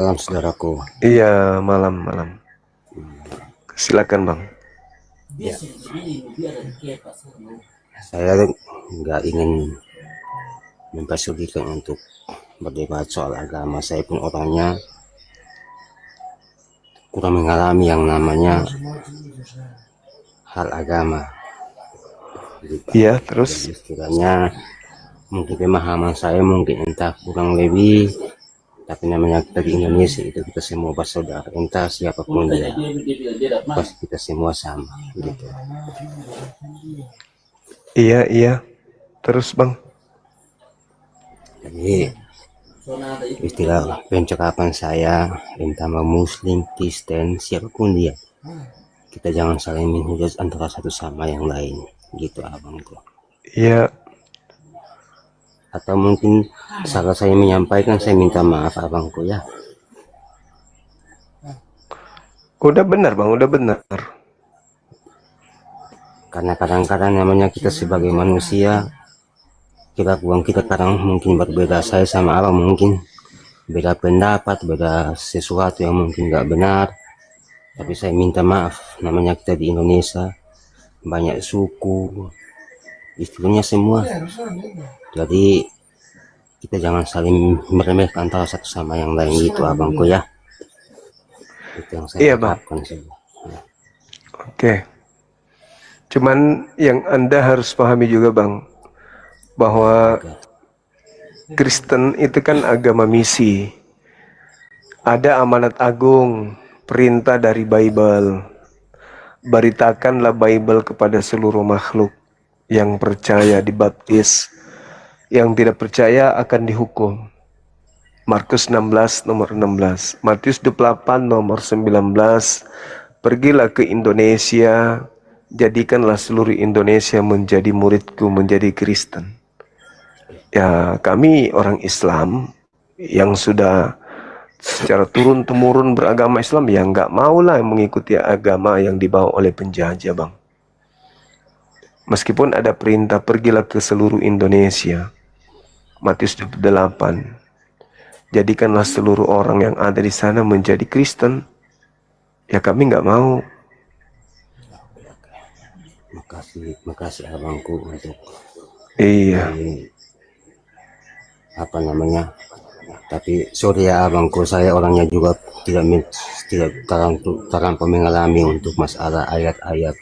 Malam saudaraku. Iya, malam-malam. Silakan, Bang. Ya, saya nggak ingin mempersulikan untuk berdebat soal agama. Saya pun orangnya kurang mengalami yang namanya hal agama. Iya, terus? Jadi istilahnya mungkin pemahaman saya mungkin entah kurang lebih, tapi namanya kita di Indonesia itu kita semua bersaudara, entah siapapun dia, pasti kita semua sama gitu. Iya, iya. Terus, Bang. Jadi istilah pencakapan saya, entah mau Muslim, Kristen, siapapun dia, kita jangan saling menghujat antara satu sama yang lain, gitu abangku. Iya, Atau mungkin salah saya menyampaikan, saya minta maaf abangku ya. udah benar, Bang. Udah benar. Karena kadang-kadang namanya kita sebagai manusia, kelakuan kita kadang mungkin berbeda. Saya sama abang mungkin beda pendapat, beda sesuatu yang mungkin nggak benar. Tapi saya minta maaf, namanya kita di Indonesia, banyak suku, istilahnya semua. Jadi kita jangan saling meremehkan antara satu sama yang lain gitu abangku ya. Itu yang saya Iya, Bang. harapkan saja. Oke. Cuman yang Anda harus pahami juga, Bang, bahwa Oke. Kristen itu kan agama misi. Ada amanat agung, perintah dari Bible. Beritakanlah Bible kepada seluruh makhluk. Yang percaya dibaptis, yang tidak percaya akan dihukum. Markus 16 nomor 16, Matius 28 nomor 19, pergilah ke Indonesia, jadikanlah seluruh Indonesia menjadi muridku, menjadi Kristen. Ya, kami orang Islam yang sudah secara turun-temurun beragama Islam, ya nggak maulah mengikuti agama yang dibawa oleh penjajah, Bang. Meskipun ada perintah pergilah ke seluruh Indonesia, Matius 28, jadikanlah seluruh orang yang ada di sana menjadi Kristen. Ya kami nggak mau. Makasih abangku untuk Iya. apa namanya. Tapi sorry ya abangku, saya orangnya juga tidak terlampau mengalami untuk masalah ayat-ayat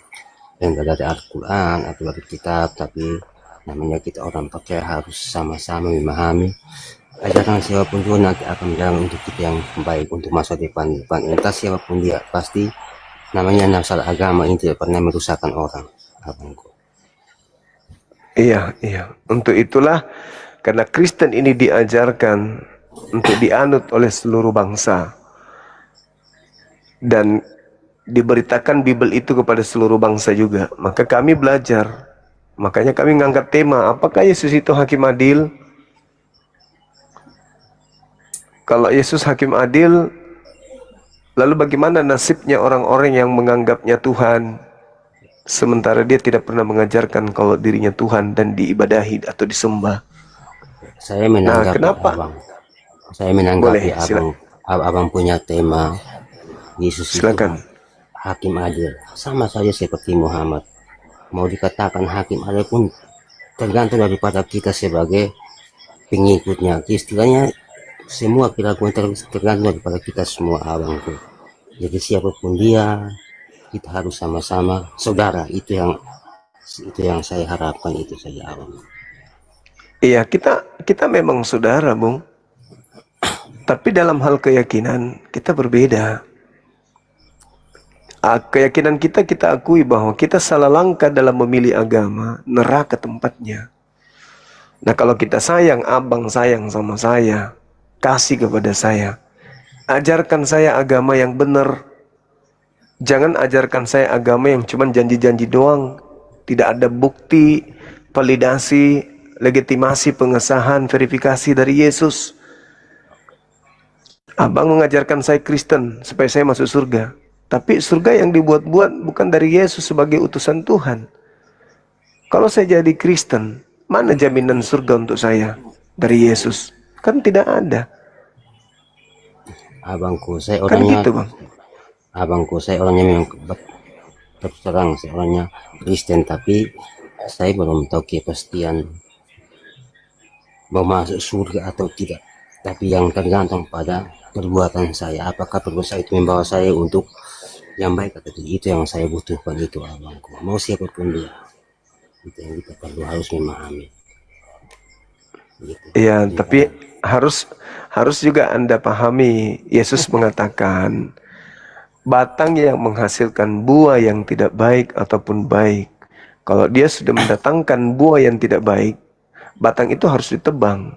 yang dari Al-Quran atau dari kitab. Tapi namanya kita orang percaya harus sama-sama memahami ajaran siapapun juga nanti akan menjalankan untuk kita yang baik untuk masa depan. Entah siapapun dia, pasti namanya masalah agama ini tidak pernah merusakkan orang abangku. Iya, iya. Untuk itulah, karena Kristen ini diajarkan untuk dianut oleh seluruh bangsa dan diberitakan Bible itu kepada seluruh bangsa juga, maka kami belajar. Makanya kami mengangkat tema, apakah Yesus itu hakim adil? Kalau Yesus hakim adil, lalu bagaimana nasibnya orang-orang yang menganggapnya Tuhan, sementara dia tidak pernah mengajarkan kalau dirinya Tuhan dan diibadahi atau disembah? Saya Nah, menanggapi kenapa? abang. Saya menanggapi Boleh, abang punya tema Yesus itu silakan. hakim adil. Sama saja seperti Muhammad. Mau dikatakan hakim adil pun tergantung daripada kita sebagai pengikutnya. Istilahnya semua kelakuan tergantung daripada kita semua abangku. Jadi siapapun dia, kita harus sama-sama saudara. Itu yang saya harapkan, itu saja abang. Iya, kita memang saudara, Bung. Tapi dalam hal keyakinan kita berbeda. Keyakinan kita akui bahwa kita salah langkah dalam memilih agama, neraka tempatnya. Nah, kalau kita sayang, abang sayang sama saya, kasih kepada saya, ajarkan saya agama yang benar. Jangan ajarkan saya agama yang cuma janji-janji doang, tidak ada bukti, validasi, legitimasi, pengesahan, verifikasi dari Yesus. Abang mengajarkan saya Kristen supaya saya masuk surga. Tapi surga yang dibuat-buat bukan dari Yesus sebagai utusan Tuhan. Kalau saya jadi Kristen, mana jaminan surga untuk saya dari Yesus? Kan tidak ada. Abangku, saya Kan orangnya, gitu, Bang. abangku, saya orangnya memang terus terang, saya orangnya Kristen, tapi saya belum tahu kepastian mau masuk surga atau tidak. Tapi yang tergantung pada perbuatan saya. Apakah perbuatan saya itu membawa saya untuk yang baik atau tidak? Itu yang saya butuhkan itu abangku. Mau siapapun dia, itu yang kita perlu harus memahami. Gitu. Iya, Ya, tapi harus harus juga Anda pahami, Yesus mengatakan batang yang menghasilkan buah yang tidak baik ataupun baik. Kalau dia sudah mendatangkan buah yang tidak baik, batang itu harus ditebang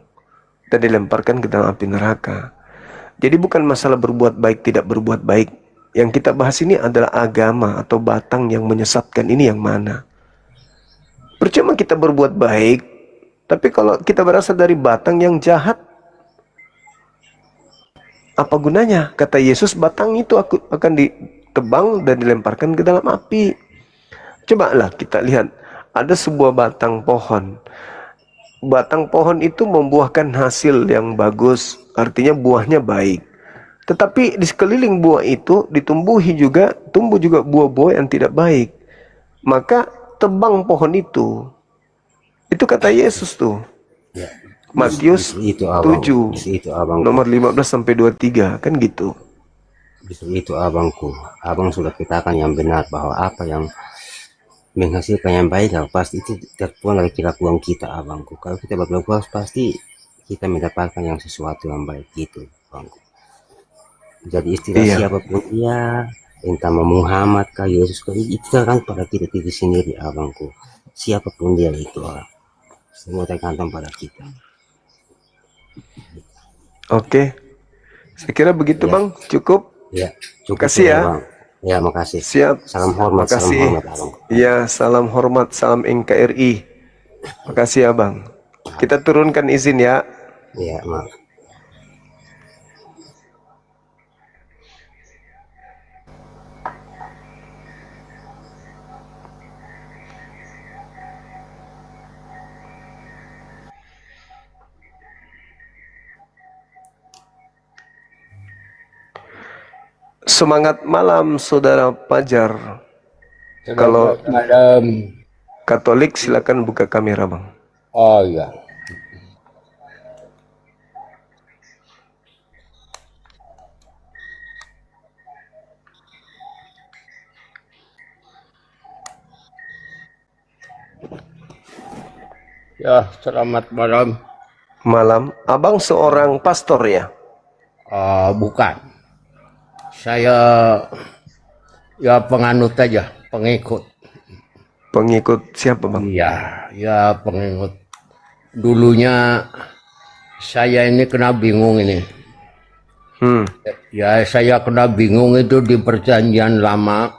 dan dilemparkan ke dalam api neraka. Jadi bukan masalah berbuat baik tidak berbuat baik. Yang kita bahas ini adalah agama atau batang yang menyesatkan ini yang mana. Percuma kita berbuat baik, tapi kalau kita berasal dari batang yang jahat, apa gunanya? Kata Yesus, batang itu akan ditebang dan dilemparkan ke dalam api. Cobalah kita lihat, ada sebuah batang pohon. Batang pohon itu membuahkan hasil yang bagus, artinya buahnya baik. Tetapi di sekeliling buah itu tumbuh juga buah-buah yang tidak baik. Maka tebang pohon itu. Itu kata Yesus tuh. ya. Matius Itu abang, 7 itu abangku. nomor 15 sampai 23 kan gitu. Itu abangku. Abang sudah katakan yang benar bahwa apa yang menghasilkan yang baik pasti itu tertuang dari kelakuan kita abangku. Kalau kita berbuat pasti kita mendapatkan yang sesuatu yang baik gitu abangku. Jadi istilah Iya. siapapun dia, entah Muhammad kah Yesus kah, itu kan pada kita diri sendiri abangku. Siapapun dia itu semua tergantung pada kita. Oke. Saya kira begitu Ya, Bang, cukup. ya, cukup Makasih ya. bang. Ya, makasih. Siap. Salam hormat Makasih. abangku. Ya, salam hormat, salam NKRI. Makasih ya Bang. Kita turunkan izin ya. Ya, maaf. Semangat malam Saudara Pajar. Kalau malam. Katolik silakan buka kamera Bang. Oh iya. Ya, selamat malam. Malam. Abang seorang pastor ya? Bukan. Saya ya penganut aja, pengikut. Pengikut siapa Bang? Iya, ya pengikut. Dulunya saya ini kena bingung ini. Ya saya kena bingung itu di perjanjian lama.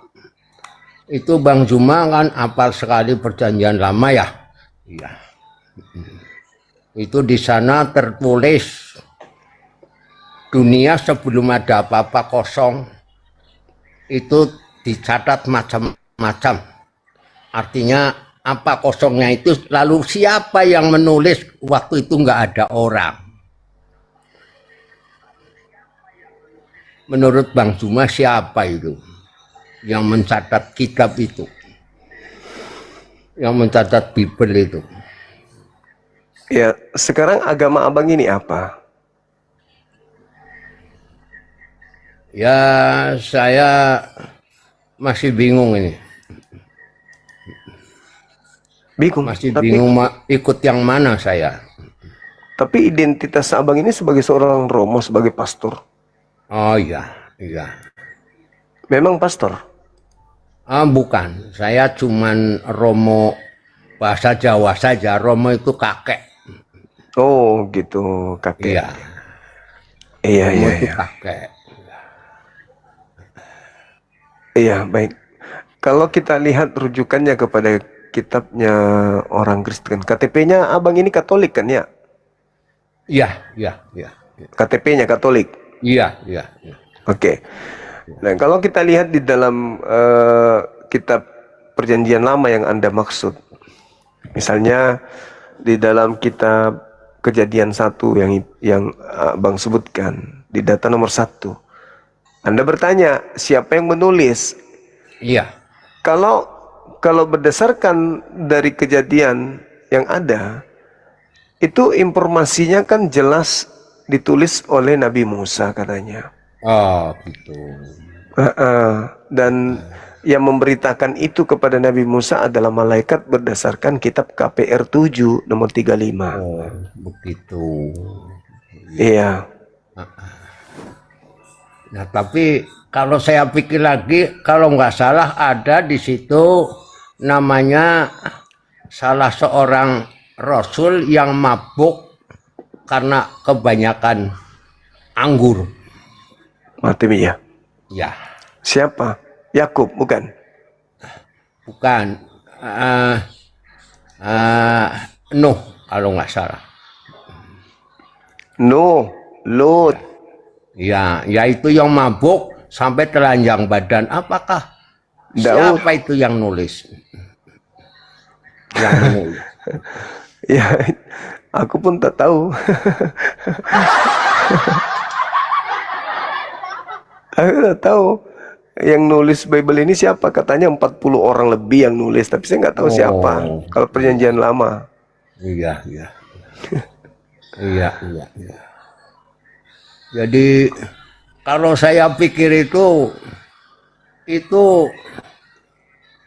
Itu Bang Zuma kan hafal sekali perjanjian lama ya. Iya. Itu di sana tertulis dunia sebelum ada apa-apa kosong. Itu dicatat macam-macam. Artinya apa kosongnya itu lalu siapa yang menulis waktu itu nggak ada orang. Menurut Bang Zuma siapa itu yang mencatat kitab itu? Yang mencatat Bible itu? Ya, sekarang agama Abang ini apa? Ya saya masih bingung ini. Bingung. Masih bingung ikut yang mana saya. Tapi identitas Abang ini sebagai seorang romo, sebagai pastor. Oh iya, iya. Memang pastor? Bukan, saya cuman romo bahasa Jawa saja. Romo itu kakek. Oh gitu, kakek. Iya. Iya, Romo iya, itu iya. kakek. Iya, baik. Kalau kita lihat rujukannya kepada kitabnya orang Kristen, KTP-nya Abang ini Katolik kan ya? Iya, iya, iya. KTP-nya Katolik. Iya, iya, iya. Oke. Nah, kalau kita lihat di dalam kitab Perjanjian Lama yang Anda maksud, misalnya di dalam kitab Kejadian 1 yang Abang sebutkan, di data nomor 1. Anda bertanya, siapa yang menulis? Iya. Kalau berdasarkan dari kejadian yang ada, itu informasinya kan jelas ditulis oleh Nabi Musa katanya. Oh, gitu. Dan yang memberitakan itu kepada Nabi Musa adalah malaikat berdasarkan kitab KPR 7 nomor 35. Oh, begitu. Iya. Nah, tapi kalau saya pikir lagi, kalau nggak salah ada di situ namanya salah seorang rasul yang mabuk karena kebanyakan anggur. Matemia. Ya, Siapa? Yakub, bukan? bukan. Nuh, kalau nggak salah. Nuh, Lut. Ya, yaitu yang mabuk sampai telanjang badan. Apakah Daud. siapa itu yang nulis? Yang menulis. Ya, aku pun tak tahu. Aku tak tahu yang nulis Bible ini siapa. Katanya 40 orang lebih yang nulis, tapi saya nggak tahu siapa. Kalau perjanjian lama. Iya, iya. Iya. Jadi kalau saya pikir itu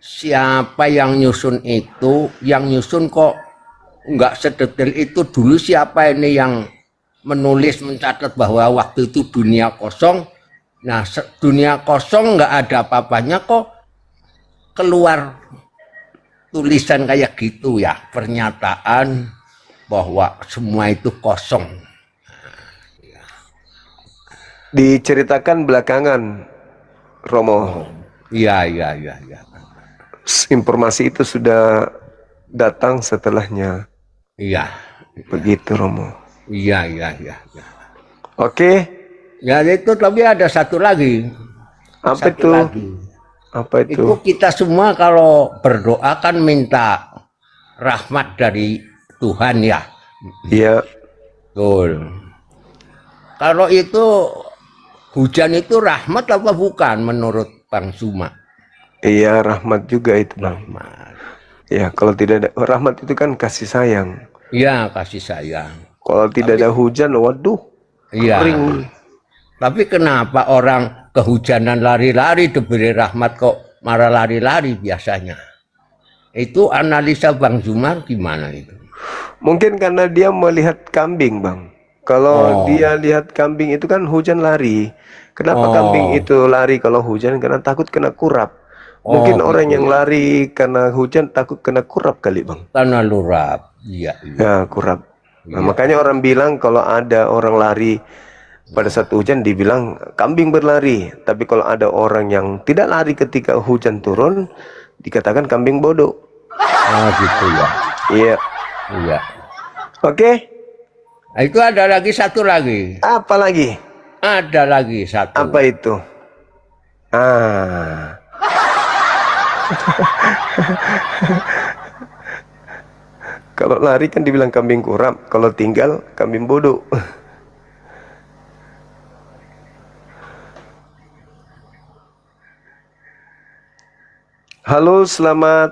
siapa yang nyusun itu, yang nyusun kok nggak sedetail itu. Dulu siapa ini yang menulis mencatat bahwa waktu itu dunia kosong. Nah, dunia kosong nggak ada apa-apanya kok keluar tulisan kayak gitu ya, pernyataan bahwa semua itu kosong. Diceritakan belakangan, Romo. Iya. Informasi itu sudah datang setelahnya. Iya. Begitu, Romo. Iya. Oke. Ya itu, tapi ada satu lagi. Apa Satu itu? lagi. Apa itu? Itu kita semua kalau berdoa kan minta rahmat dari Tuhan ya. Iya. Betul. Kalau itu hujan itu rahmat apa bukan menurut Bang Suma? Iya, rahmat juga itu, Bang. Rahmat. Ya, kalau tidak ada rahmat itu kan kasih sayang. Iya, kasih sayang. Kalau tidak ada hujan, waduh, Iya. kering. Tapi kenapa orang kehujanan lari-lari diberi rahmat kok marah lari-lari biasanya? Itu analisa Bang Zumar gimana itu? Mungkin karena dia melihat kambing, Bang. Kalau dia lihat kambing itu kan hujan lari. Kenapa kambing itu lari kalau hujan? Karena takut kena kurap. Mungkin orang yang lari karena hujan takut kena kurap kali, Bang. Karena lurap. Iya. Ya, kurap. Nah, makanya orang bilang kalau ada orang lari pada saat hujan dibilang kambing berlari. Tapi kalau ada orang yang tidak lari ketika hujan turun, dikatakan kambing bodoh. Oh gitu ya. Iya. Iya. Oke. Nah, itu ada lagi satu lagi. Apa lagi? Ada lagi satu. Apa itu? Kalau lari kan dibilang kambing kurap, kalau tinggal kambing bodoh. Halo, selamat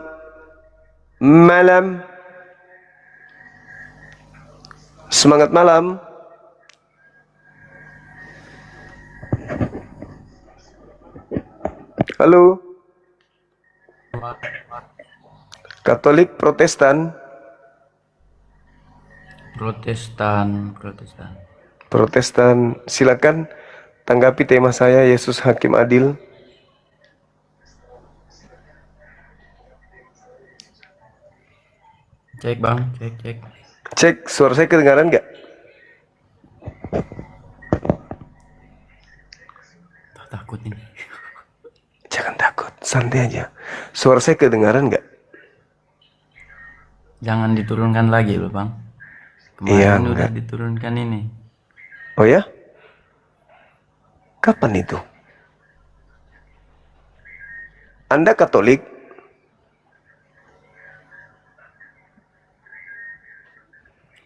malam. Semangat malam. Halo. Katolik, Protestan. Protestan, silakan tanggapi tema saya, Yesus Hakim Adil. Cek bang, cek. Cek, suara saya kedengaran nggak? Takut ini. Jangan takut, santai aja. Suara saya kedengaran nggak? Jangan diturunkan lagi loh bang. Iya, Kemarin udah enggak. diturunkan ini. Oh ya? Kapan itu? Anda Katolik?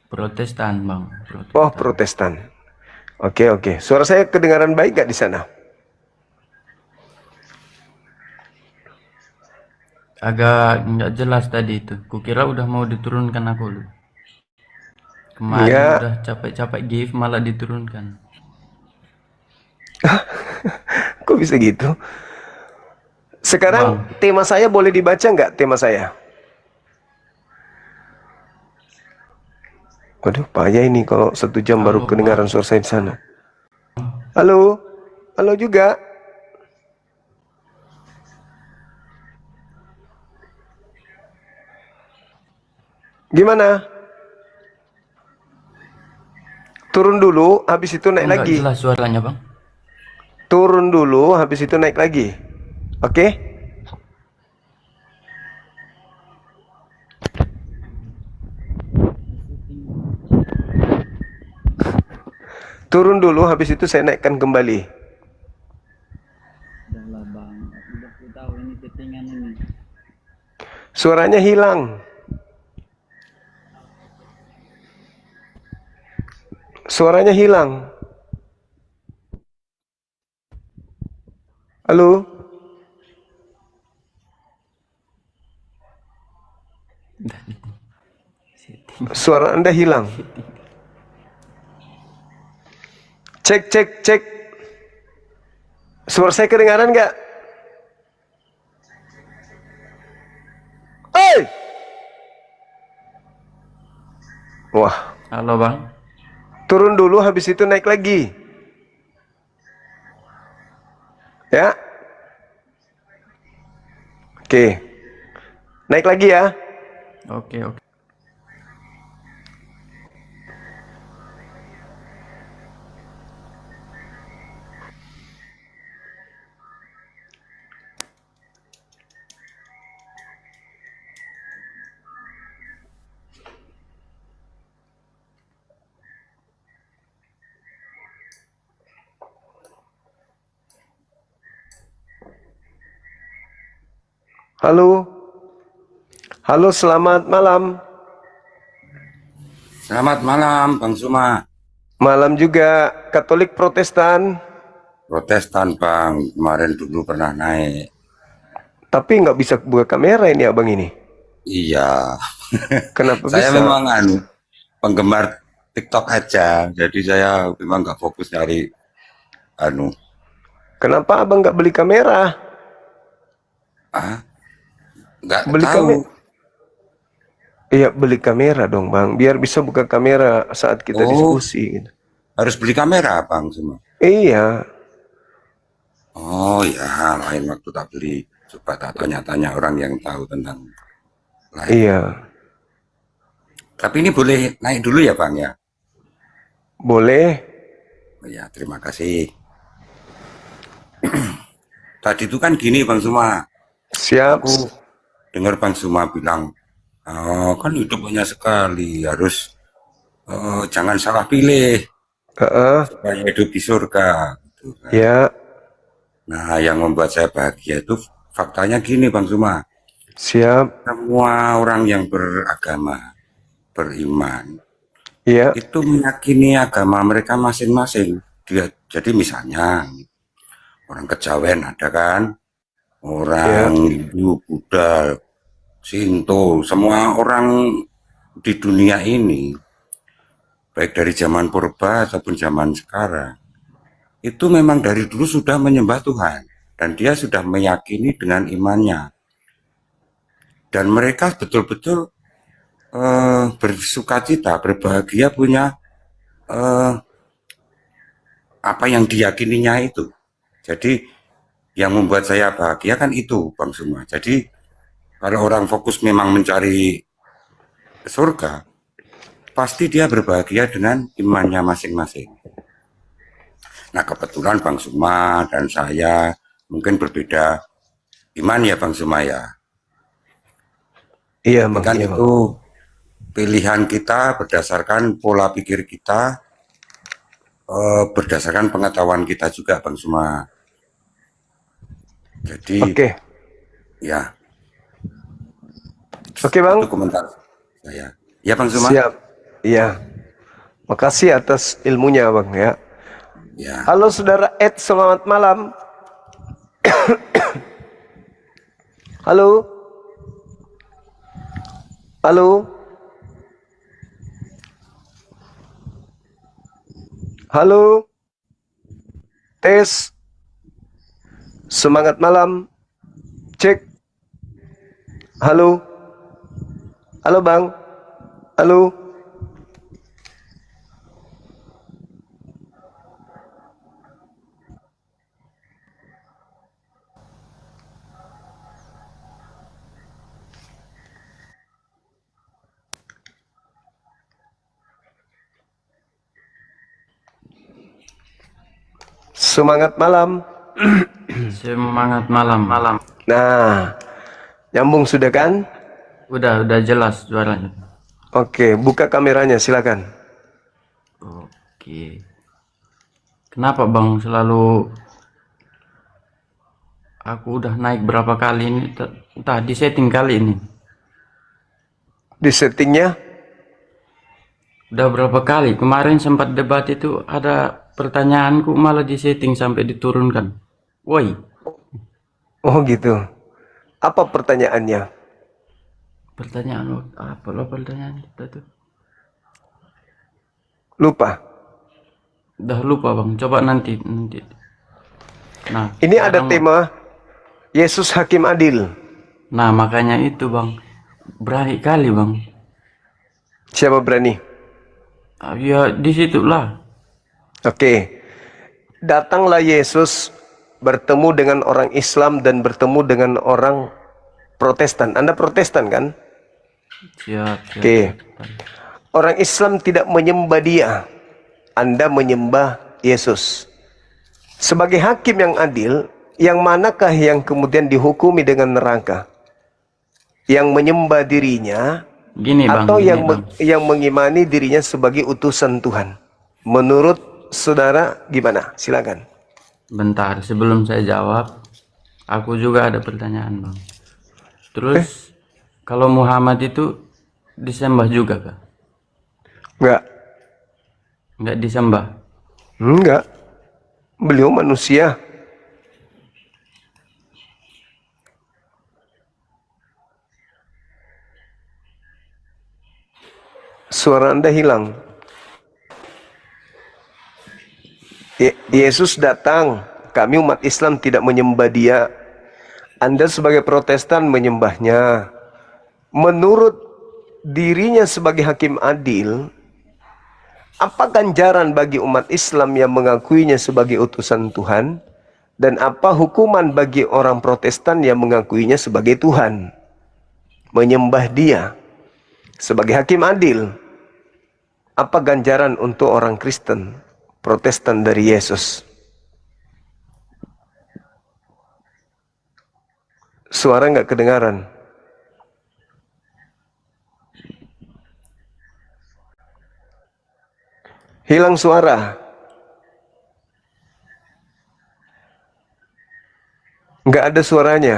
Protestan bang. Oh, Protestan. Oke, oke. Suara saya kedengaran baik gak di sana? Agak nggak jelas tadi itu. Kukira udah mau diturunkan aku lu. Kemarin Enggak. udah capek-capek give malah diturunkan. Kok bisa gitu? Sekarang Bang, tema saya boleh dibaca nggak tema saya? Waduh, payah ini kalau 1 jam baru halo kedengaran bang. suara saya di sana. Halo, halo juga. Gimana? Turun dulu, habis itu Kok naik nggak lagi. jelas suaranya bang? Turun dulu, habis itu naik lagi. Oke? Turun dulu, habis itu saya naikkan kembali. Udahlah bang, udah ku tahu ini settingan ini. Suaranya hilang. Suaranya hilang. Halo? Suara Anda hilang. Cek, cek, cek. Suara saya kedengaran nggak? Hei! Wah, Halo bang. turun dulu habis itu naik lagi. Ya? Oke. Naik lagi ya. Oke oke. Halo. Halo, selamat malam. Selamat malam, Bang Suma. Malam juga. Katolik Protestan. Protestan, Bang. Kemarin dulu pernah naik. Tapi nggak bisa buka kamera ini abang ini. Iya. Kenapa Saya bisa? memang penggemar TikTok aja. Jadi saya memang nggak fokus nyari anu. Kenapa abang nggak beli kamera? Ah, nggak Beli tahu. kamera. Iya, beli kamera dong bang. Biar bisa buka kamera saat kita Oh, diskusi, gitu. harus beli kamera, Bang Suma. Iya. Oh ya, lain waktu tak beli. Coba tak tanya-tanya orang yang tahu tentang live. Iya. Tapi ini boleh naik dulu ya, Bang ya? Boleh. Oh, ya, terima kasih. Tadi itu kan gini, Bang Suma. Siap. Aku dengar Bang Suma bilang, "Oh, kan hidup banyak sekali, harus jangan salah pilih Heeh. supaya hidup di surga." Gitu kan. Ya. Nah, yang membuat saya bahagia itu faktanya gini, Bang Suma. Siap. Semua orang yang beragama, beriman, Ya. itu meyakini agama mereka masing-masing. Jadi misalnya orang Kejawen ada kan, Ya. orang Hindu, Buddha, Sinto, semua orang di dunia ini, baik dari zaman purba ataupun zaman sekarang, itu memang dari dulu sudah menyembah Tuhan. Dan dia sudah meyakini dengan imannya. Dan mereka betul-betul bersukacita, berbahagia punya apa yang diyakininya itu. Jadi yang membuat saya bahagia kan itu, Bang Suma. Jadi kalau orang fokus memang mencari surga, pasti dia berbahagia dengan imannya masing-masing. Nah, kebetulan Bang Suma dan saya mungkin berbeda iman ya, Bang Suma ya. Iya Tapi bang. kan Iya bang. itu pilihan kita berdasarkan pola pikir kita, berdasarkan pengetahuan kita juga, Bang Suma. Jadi, Oke. ya, Oke bang. itu komentar saya. Ya, Bang Suma. Siap. Iya. Makasih atas ilmunya bang ya. Ya. Halo saudara Ed, selamat malam. Halo. Halo. Halo. Tes. Semangat malam. Cek. Halo. Halo Bang. Halo. Semangat malam. Semangat malam. Nah, nyambung sudah kan? Udah jelas suaranya. Oke, buka kameranya silakan. Oke. Kenapa Bang selalu aku udah naik berapa kali ini? Entah di setting kali ini. Di settingnya Udah berapa kali? Kemarin sempat debat itu ada pertanyaanku malah di setting sampai diturunkan. Woi, oh gitu. Apa pertanyaannya? pertanyaan lo apa lo pertanyaan kita tuh? Lupa. Udah lupa Bang. Coba nanti. Nah, Ini ada sekarang- tema Yesus Hakim Adil. Nah, makanya itu Bang. Berani kali Bang. Siapa berani? Ya disitulah. Oke. Datanglah Yesus bertemu dengan orang Islam dan bertemu dengan orang Protestan. Anda Protestan kan? Siap. Oke. Orang Islam tidak menyembah dia. Anda menyembah Yesus. Sebagai hakim yang adil, yang manakah yang kemudian dihukumi dengan neraka? Yang menyembah dirinya Gini Bang. atau gini, yang Bang. yang mengimani dirinya sebagai utusan Tuhan? Menurut saudara gimana? Silakan. Bentar, sebelum saya jawab, aku juga ada pertanyaan Bang. Terus, kalau Muhammad itu disembah juga kah? Enggak. Enggak disembah? Enggak. Beliau manusia. Suara Anda hilang. Yesus datang. Kami umat Islam tidak menyembah dia. Anda sebagai Protestan menyembahnya. Menurut dirinya sebagai hakim adil, apa ganjaran bagi umat Islam yang mengakuinya sebagai utusan Tuhan? Dan apa hukuman bagi orang Protestan yang mengakuinya sebagai Tuhan? Menyembah dia sebagai hakim adil. Apa ganjaran untuk orang Kristen, Protestan dari Yesus? Suara nggak kedengaran. Hilang suara. Nggak ada suaranya.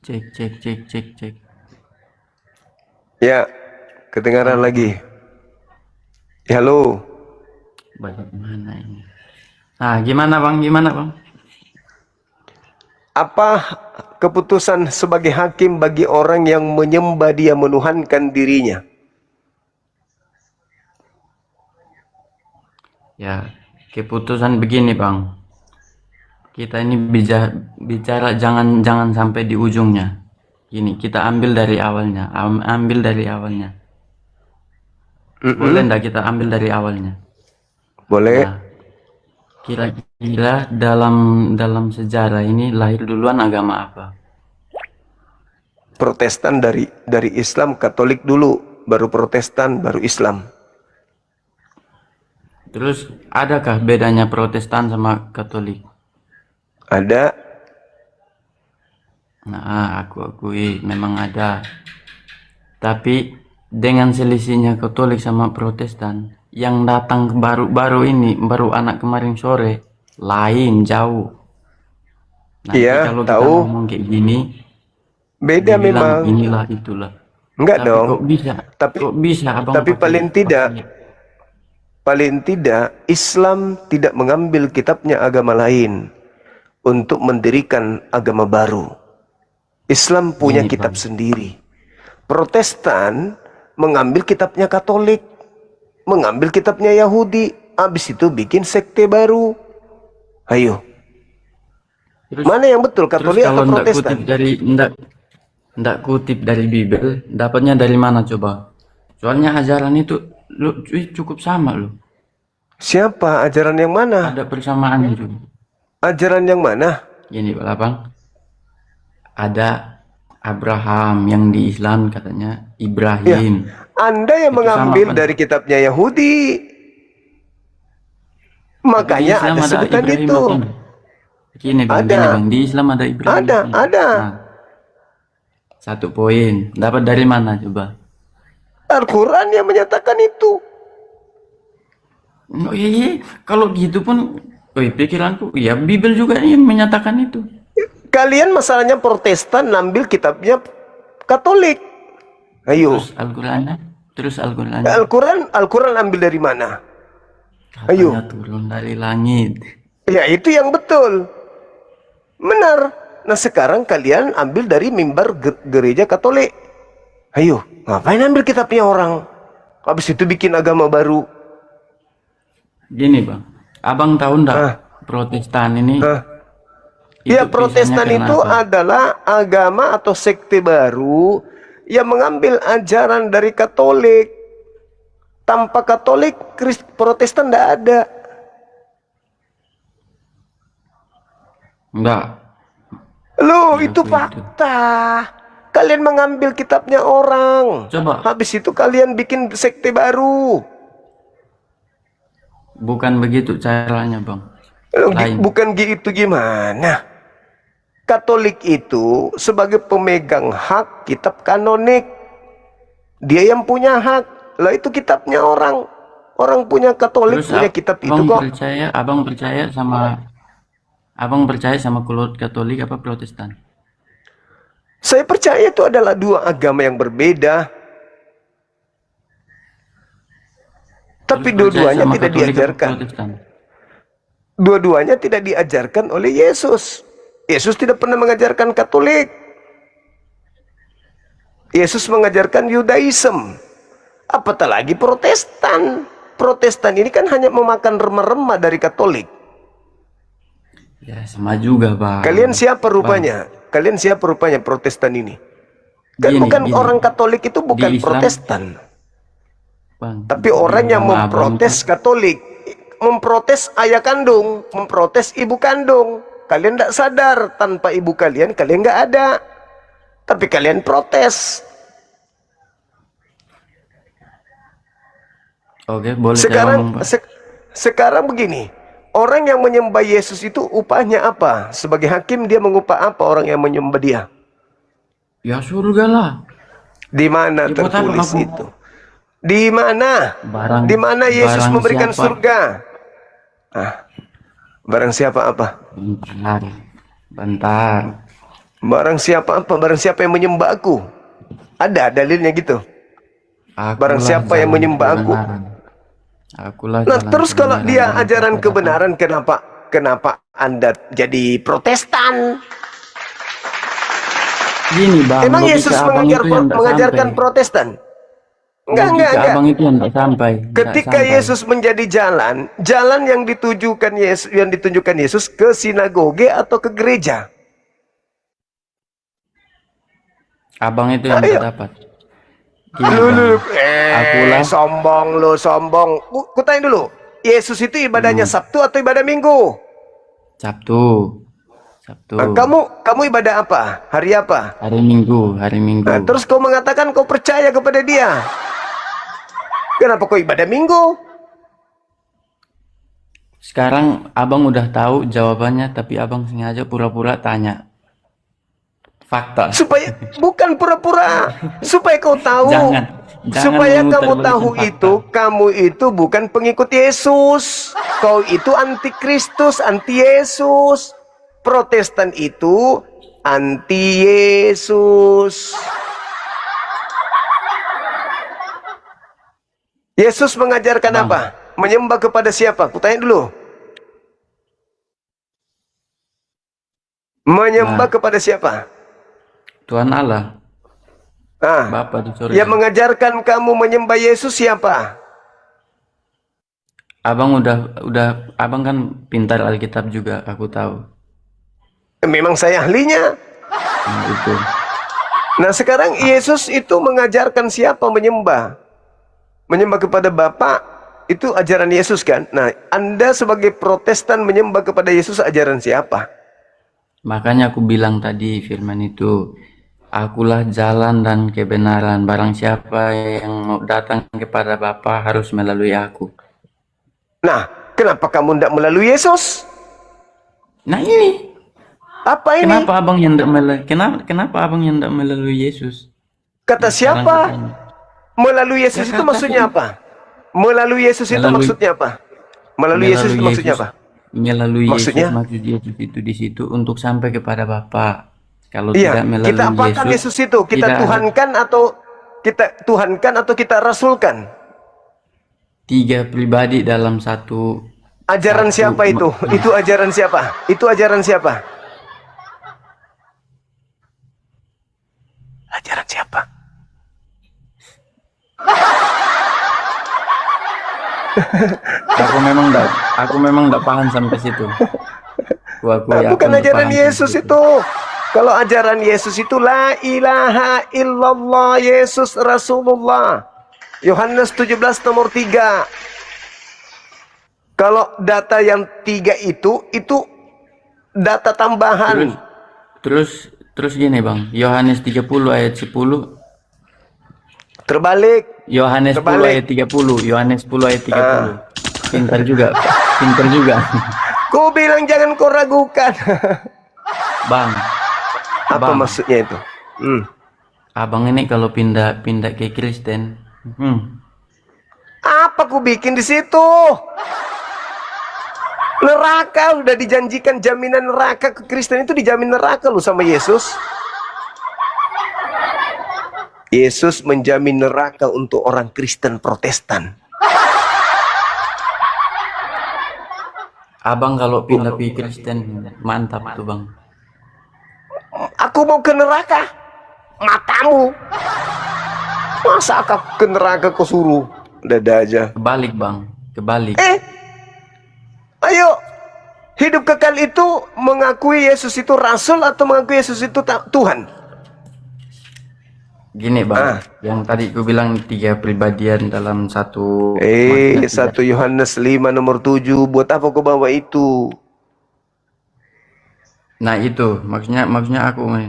Cek. Ya, kedengaran lagi. Ya, halo. Bagaimana ini? Nah, gimana Bang? Apa keputusan sebagai hakim bagi orang yang menyembah dia, menuhankan dirinya? Ya, keputusan begini Bang. Kita ini bicara jangan sampai di ujungnya. Gini, kita ambil dari awalnya. Boleh enggak kita ambil dari awalnya? Boleh. Nah, kira-kira dalam sejarah ini lahir duluan agama apa? Protestan dari Islam, Katolik dulu, baru Protestan, baru Islam. Terus adakah bedanya Protestan sama Katolik? Ada. Nah, aku akui memang ada. Tapi dengan selisihnya Katolik sama Protestan, yang datang baru anak kemarin sore lain jauh. Nanti Iya, kalau kita tahu. ngomong kayak gini, Beda dibilang memang. inilah itulah. Enggak Tapi dong. kok bisa? Tapi Kok bisa abang tapi pakai- paling tidak pakai- Paling tidak Islam tidak mengambil kitabnya agama lain untuk mendirikan agama baru. Islam punya Gini, kitab Bang. sendiri. Protestan mengambil kitabnya Katolik, mengambil kitabnya Yahudi, habis itu bikin sekte baru. Ayo, Terus, mana yang betul, terus Katolik kalau atau ndak kutip Protestan? dari ndak kutip dari Bible, dapatnya dari mana coba? Soalnya ajaran itu cukup sama loh. Siapa? Ajaran yang mana? Ada persamaan juga. Ajaran yang mana? Gini Pak Lapang, ada Abraham yang di Islam katanya Ibrahim. Anda yang Itu sama, mengambil Pak. dari kitabnya Yahudi. Tapi di Makanya Islam ada sebutan Ibrahim itu. apa enggak? Gini Ada. Bang, di Islam ada Ibrahim. Ada, apa enggak? ada. Nah, 1 poin. Dapat dari mana coba? Al-Quran yang menyatakan itu. Oh iya, kalau gitu pun, pikiranku, ya Bible juga yang menyatakan itu. Kalian masalahnya Protestan ngambil kitabnya Katolik. Ayo. Terus Al-Qurannya Al-Quran ambil dari mana? Ayo. katanya turun dari langit. Ya itu yang betul. Benar. Nah sekarang kalian ambil dari mimbar gereja Katolik. Ayo, ngapain ambil kitabnya orang? Habis itu bikin agama baru. Gini Bang, Abang tahu ndak Ah. Protestan ini? Ya itu Protestan pisahnya itu kenapa? adalah agama atau sekte baru yang mengambil ajaran dari Katolik. Tanpa Katolik, Protestan tidak ada. Enggak. Loh, Ya, itu aku fakta. Kalian mengambil kitabnya orang. Coba. Habis itu kalian bikin sekte baru. Bukan begitu caranya Bang. Loh, Lain. bukan gitu gimana? Katolik itu sebagai pemegang hak kitab kanonik. Dia yang punya hak. Lah itu kitabnya orang. Orang punya Katolik Terus punya kitab itu Abang kok. Abang percaya sama Katolik apa Protestan? Saya percaya itu adalah dua agama yang berbeda. Tapi Terus percaya dua-duanya sama tidak Katolik apa diajarkan. Protestan? Dua-duanya tidak diajarkan oleh Yesus. Yesus tidak pernah mengajarkan Katolik. Yesus mengajarkan Yudaism. Apatah lagi Protestan. Protestan ini kan hanya memakan remah-remah dari Katolik. Ya sama juga Bang. Kalian siapa rupanya? Kalian siapa rupanya Protestan ini? Kan Gini, bukan gini. orang Katolik itu bukan Di Islam, Protestan. Bang, Tapi orang yang agama abang memprotes itu- Katolik, memprotes ayah kandung, memprotes ibu kandung. Kalian tidak sadar, tanpa ibu kalian nggak ada. Tapi kalian protes. Oke, boleh saya Sekarang ngomong, Pak? sekarang begini, orang yang menyembah Yesus itu upahnya apa? Sebagai hakim dia mengupah apa orang yang menyembah dia? Ya surga lah. Di mana Ya, buat apa tertulis aku? itu? Di mana? Barang- Di mana Yesus barang memberikan siapa? surga? Barang siapa apa? Bentar. Barang siapa apa? Barang siapa yang menyembah aku? Ada dalilnya gitu. Barang Akulah siapa yang jalan menyembah aku? kebenaran. Akulah Nah, jalan terus kalau kebenaran, dia barang ajaran siapa kebenaran, kenapa Anda jadi Protestan? Gini Bang, Emang logika Yesus abang itu yang tak mengajarkan sampai. Protestan? Logika Enggak. abang itu yang tak sampai. Tak Ketika sampai. Yesus menjadi jalan yang ditunjukkan Yesus ke sinagoge atau ke gereja? Abang itu yang Ayo. tak dapat. Gini, Lu, Bang. Akulah sombong. Ku tanya dulu, Yesus itu ibadahnya Sabtu atau ibadah Minggu? Sabtu. Nah, kamu ibadah apa? Hari apa? Hari Minggu. Nah, terus kau mengatakan kau percaya kepada dia. Kenapa kau ibadah Minggu? Sekarang abang udah tahu jawabannya, tapi abang sengaja pura-pura tanya. Fakta. Supaya bukan pura-pura, supaya kau tahu. Jangan Supaya kamu memutar-balikan tahu fakta. kamu itu bukan pengikut Yesus. Kau itu anti-Kristus, anti-Yesus. Protestan itu anti-Yesus. Yesus mengajarkan Bang. apa? menyembah kepada siapa? Kutanya dulu. Menyembah kepada siapa? Tuhan Allah, Ah, Bapa di surga. yang mengajarkan kamu menyembah Yesus siapa? Abang abang kan pintar Alkitab juga, aku tahu. Memang saya ahlinya. Nah, itu. Nah sekarang Yesus itu mengajarkan siapa menyembah? Menyembah kepada Bapa, itu ajaran Yesus kan? Nah Anda sebagai Protestan menyembah kepada Yesus ajaran siapa? Makanya aku bilang tadi firman itu, akulah jalan dan kebenaran. Barang siapa yang mau datang kepada Bapa harus melalui aku. Nah kenapa kamu tidak melalui Yesus? Nah ini, Apa ini? kenapa abang yang tidak melalui? Kenapa abang yang tidak melalui Yesus? Kata Sekarang siapa? aku tanya. Melalui Yesus Ya, itu kata maksudnya siapa? apa? Melalui Yesus itu Melalui- maksudnya apa? Melalui Yesus itu maksudnya apa? Melalui Maksudnya? Yesus, maksud Yesus itu di situ untuk sampai kepada Bapa. Kalau Iya, tidak melalui kita apakan Yesus itu? Kita tidak ada tuhankan atau kita rasulkan? tiga pribadi dalam satu. Ajaran siapa itu? Itu ajaran siapa? Itu ajaran siapa? Ajaran siapa? Aku memang enggak paham sampai situ. Nah, bukan ajaran Yesus itu. Kalau ajaran Yesus itu la ilaha illallah Yesus Rasulullah. Yohanes 17 nomor 3. Kalau data yang 3 itu data tambahan. Terus gini bang, Yohanes 30 ayat 10, Terbalik. Yohanes 10 Terbalik. ayat 30, Yohanes 10 ayat 30. Pintar juga. Kau bilang jangan kau ragukan. Bang, Apa Bang. maksudnya itu? abang ini kalau pindah ke Kristen, Apa ku bikin di situ? Neraka udah dijanjikan, jaminan neraka ke Kristen itu dijamin neraka lu sama Yesus. Yesus menjamin neraka untuk orang Kristen Protestan. abang kalau pindah ke Kristen mantap tuh bang. Aku mau ke neraka, matamu. Masa aku ke neraka kau suruh? Dada aja. Kebalik bang, kebalik. Ayo, hidup kekal itu mengakui Yesus itu Rasul atau mengakui Yesus itu Tuhan? Gini bang, yang tadi aku bilang 3 pribadian dalam satu. 1 Yohanes 5 nomor 7, buat apa kau bawa itu? Nah itu maksudnya aku. Nah,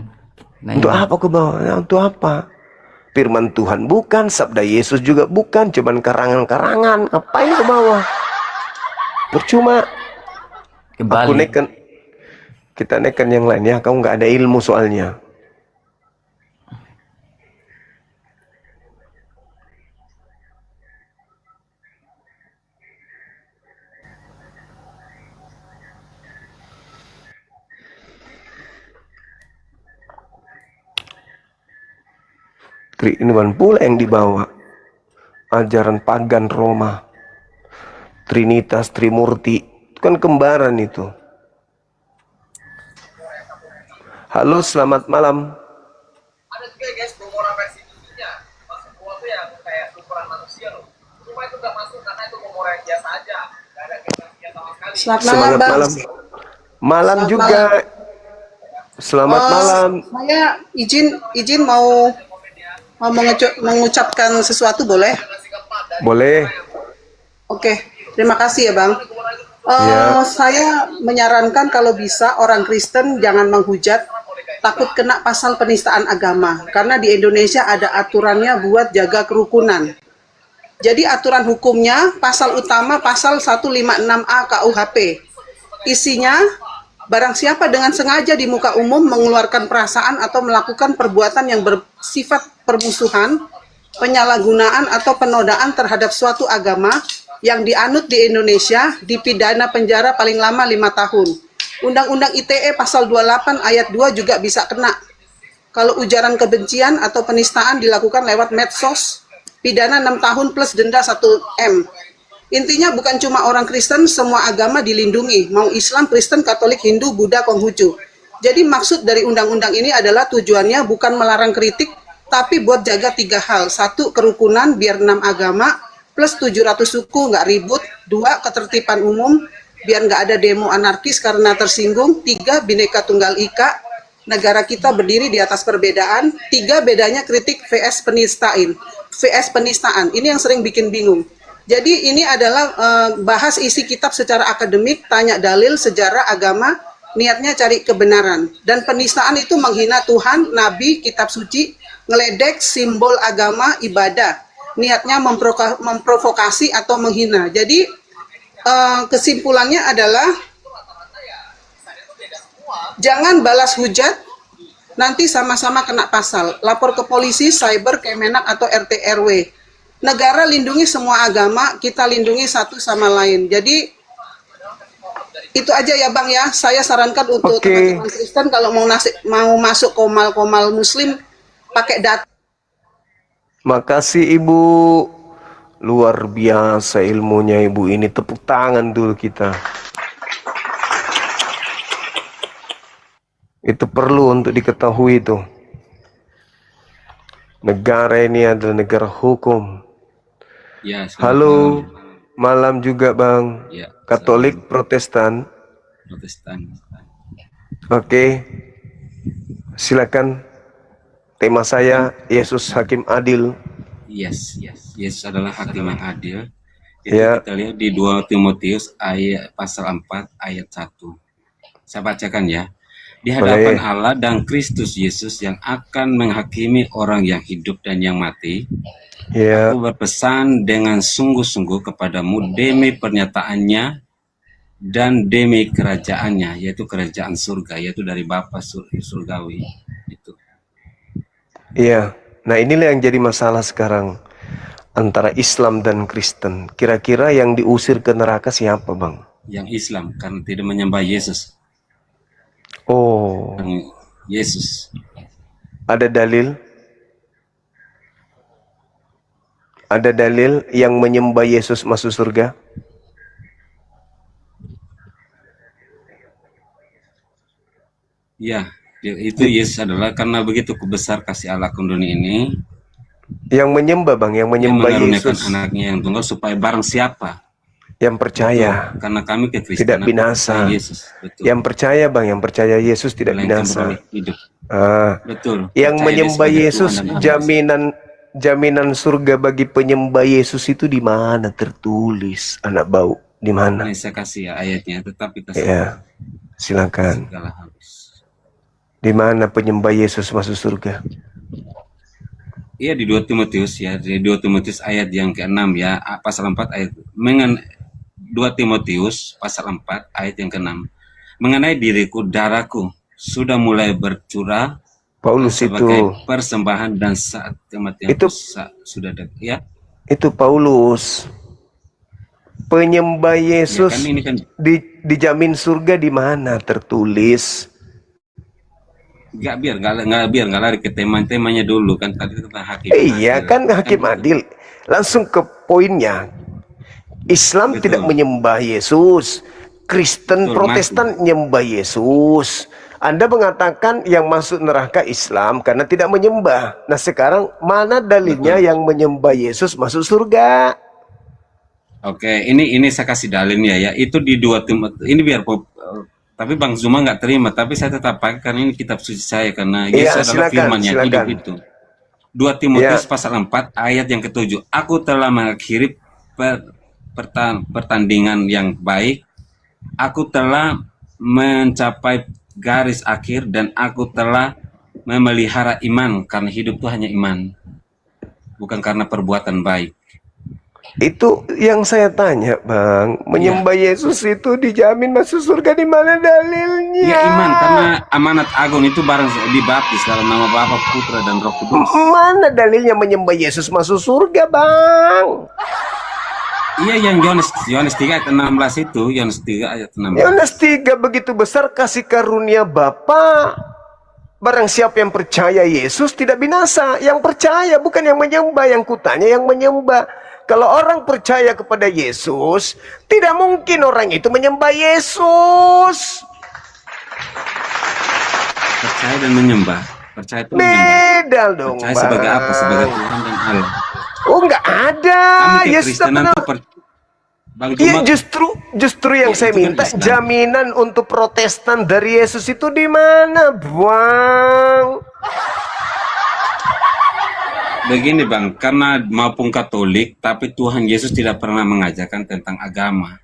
Untuk ini. apa kau bawa? Nah, untuk apa? Firman Tuhan bukan, sabda Yesus juga bukan, cuman karangan-karangan. Ngapain kau bawa? Percuma. Kebalik. Aku neken. Kita neken yang lain ya, kamu nggak ada ilmu soalnya. Tri-inuan pula yang dibawa. Ajaran pagan Roma. Trinitas, Trimurti. Itu kan kembaran itu. Halo, selamat malam. Ada juga guys Gomora versi tingginya, masuk gua tuh yang kayak ukuran manusia loh. Cuma itu gak masuk karena itu Gomora yang biasa aja, gak ada kegiatan sama sekali. Selamat malam, Semangat Bang. malam. Malam Selamat juga. malam. Selamat malam. Saya izin mau mengucapkan sesuatu boleh? Boleh. Oke, terima kasih ya Bang. Ya. Saya menyarankan kalau bisa orang Kristen jangan menghujat, takut kena pasal penistaan agama. Karena di Indonesia ada aturannya buat jaga kerukunan. Jadi aturan hukumnya, pasal utama pasal 156A KUHP. Isinya, barang siapa dengan sengaja di muka umum mengeluarkan perasaan atau melakukan perbuatan yang bersifat permusuhan, penyalahgunaan atau penodaan terhadap suatu agama yang dianut di Indonesia, dipidana penjara paling lama 5 tahun. Undang-Undang ITE pasal 28 ayat 2 juga bisa kena. Kalau ujaran kebencian atau penistaan dilakukan lewat medsos, pidana 6 tahun plus denda 1 M. Intinya bukan cuma orang Kristen, semua agama dilindungi, mau Islam, Kristen, Katolik, Hindu, Buddha, Konghucu. Jadi maksud dari undang-undang ini adalah tujuannya bukan melarang kritik, tapi buat jaga 3 hal. 1, kerukunan biar 6 agama, plus 700 suku nggak ribut. 2, ketertiban umum biar nggak ada demo anarkis karena tersinggung. 3, Bhinneka Tunggal Ika, negara kita berdiri di atas perbedaan. 3, bedanya kritik vs penistaan. Ini yang sering bikin bingung. Jadi ini adalah bahas isi kitab secara akademik, tanya dalil, sejarah, agama, niatnya cari kebenaran. Dan penistaan itu menghina Tuhan, Nabi, kitab suci, ngeledek simbol agama, ibadah. Niatnya memprovokasi atau menghina. Jadi kesimpulannya adalah jangan balas hujat, nanti sama-sama kena pasal. Lapor ke polisi, cyber, Kemenak, atau RT RW. Negara lindungi semua agama, kita lindungi satu sama lain. Jadi itu aja ya Bang ya. Saya sarankan untuk teman-teman Kristen kalau mau masuk komal-komal Muslim pakai data. Makasih Ibu. Luar biasa ilmunya Ibu ini. Tepuk tangan dulu kita. Itu perlu untuk diketahui itu. Negara ini adalah negara hukum. Ya, Halo, malam juga Bang. Ya, Katolik, Protestan. Protestan. Oke, silakan. Tema saya Yesus Hakim Adil. Yes. Yesus adalah hakim yang adil. Itu Ya. kita lihat di 2 Timotius pasal 4 ayat 1. Saya bacakan ya. Di hadapan Allah dan Kristus Yesus yang akan menghakimi orang yang hidup dan yang mati, Ya. aku berpesan dengan sungguh-sungguh kepadamu demi pernyataannya dan demi kerajaannya, yaitu kerajaan surga, yaitu dari Bapa surgawi. Itu. Iya. Nah, inilah yang jadi masalah sekarang antara Islam dan Kristen. Kira-kira yang diusir ke neraka siapa, Bang? Yang Islam karena tidak menyembah Yesus. Oh, Yesus. ada dalil? Ada dalil yang menyembah Yesus masuk surga? Ya, itu Yesus adalah karena begitu besar kasih Allah ke dunia ini, Yang menyembah, Bang, yang Dia menyembah mengaruniakan Yesus, anaknya yang tunggal supaya barang siapa yang percaya karena kami ke Kristen tidak binasa. Yesus, betul. Yang percaya, Bang, yang percaya Yesus tidak Melainkan binasa. beroleh hidup. Yang Betul. Percaya dia menyembah sebagai Yesus, Tuhan dan Anak. jaminan surga bagi penyembah Yesus itu di mana tertulis? Anak bau, di mana? Ini saya kasih ya ayatnya, tetapi kasih Ya, silakan. segala harus. Di mana penyembah Yesus masuk surga? Iya di 2 Timotius ya, di 2 Timotius ayat yang ke-6 ya, pasal 4 ayat 2 Timotius pasal 4 ayat yang ke-6. Mengenai diriku, darahku sudah mulai bercurah Paulus sebagai itu. persembahan dan saat kematianku Itu- sudah dekat ya. Itu Paulus. Penyembah Yesus Ya, kan ini kan dijamin surga di mana tertulis? nggak lari ke temanya dulu kan tadi tentang hakim. Iya adil. kan hakim adil. Langsung ke poinnya. Islam Betul. tidak menyembah Yesus. Kristen Betul, Protestan menyembah Yesus. Anda mengatakan yang masuk neraka Islam karena tidak menyembah. Nah sekarang mana dalilnya Betul. yang menyembah Yesus masuk surga? Oke, ini saya kasih dalilnya ya. Itu di 2 Timotius. Ini biar tapi Bang Zuma nggak terima, tapi saya tetap pakai karena ini kitab suci saya karena Iya, Yesus adalah silakan, firman yang silakan. hidup itu. 2 Timotius Ya. pasal 4 ayat yang ke-7. Aku telah mengakhiri pertandingan yang baik. Aku telah mencapai garis akhir dan aku telah memelihara iman karena hidup itu hanya iman. Bukan karena perbuatan baik. Itu yang saya tanya, Bang. Menyembah Yesus itu dijamin masuk surga, di mana dalilnya? Ya iman karena amanat agung itu barang dibaptis dalam nama Bapa, Putra dan Roh Kudus. Mana dalilnya menyembah Yesus masuk surga, Bang? Iya yang Yohanes 3 ayat 16 itu, Yohanes 3 ayat 16. Yohanes 3 begitu besar kasih karunia Bapa. Barang siapa yang percaya Yesus tidak binasa. Yang percaya bukan yang menyembah. Yang kutanya yang menyembah. Kalau orang percaya kepada Yesus, tidak mungkin orang itu menyembah Yesus. Percaya dan menyembah. Percaya itu menyembah. Beda dong, Percaya sebagai apa? Sebagai Bang. Tuhan dan Allah. Oh, nggak ada. Kami Yesus tak kekristenan pernah. itu Bang Iya, Juma, justru yang Ya, saya itu kan minta Islam. jaminan untuk Protestan dari Yesus itu di mana, Bang? begini Bang, karena maupun Katolik, tapi Tuhan Yesus tidak pernah mengajarkan tentang agama.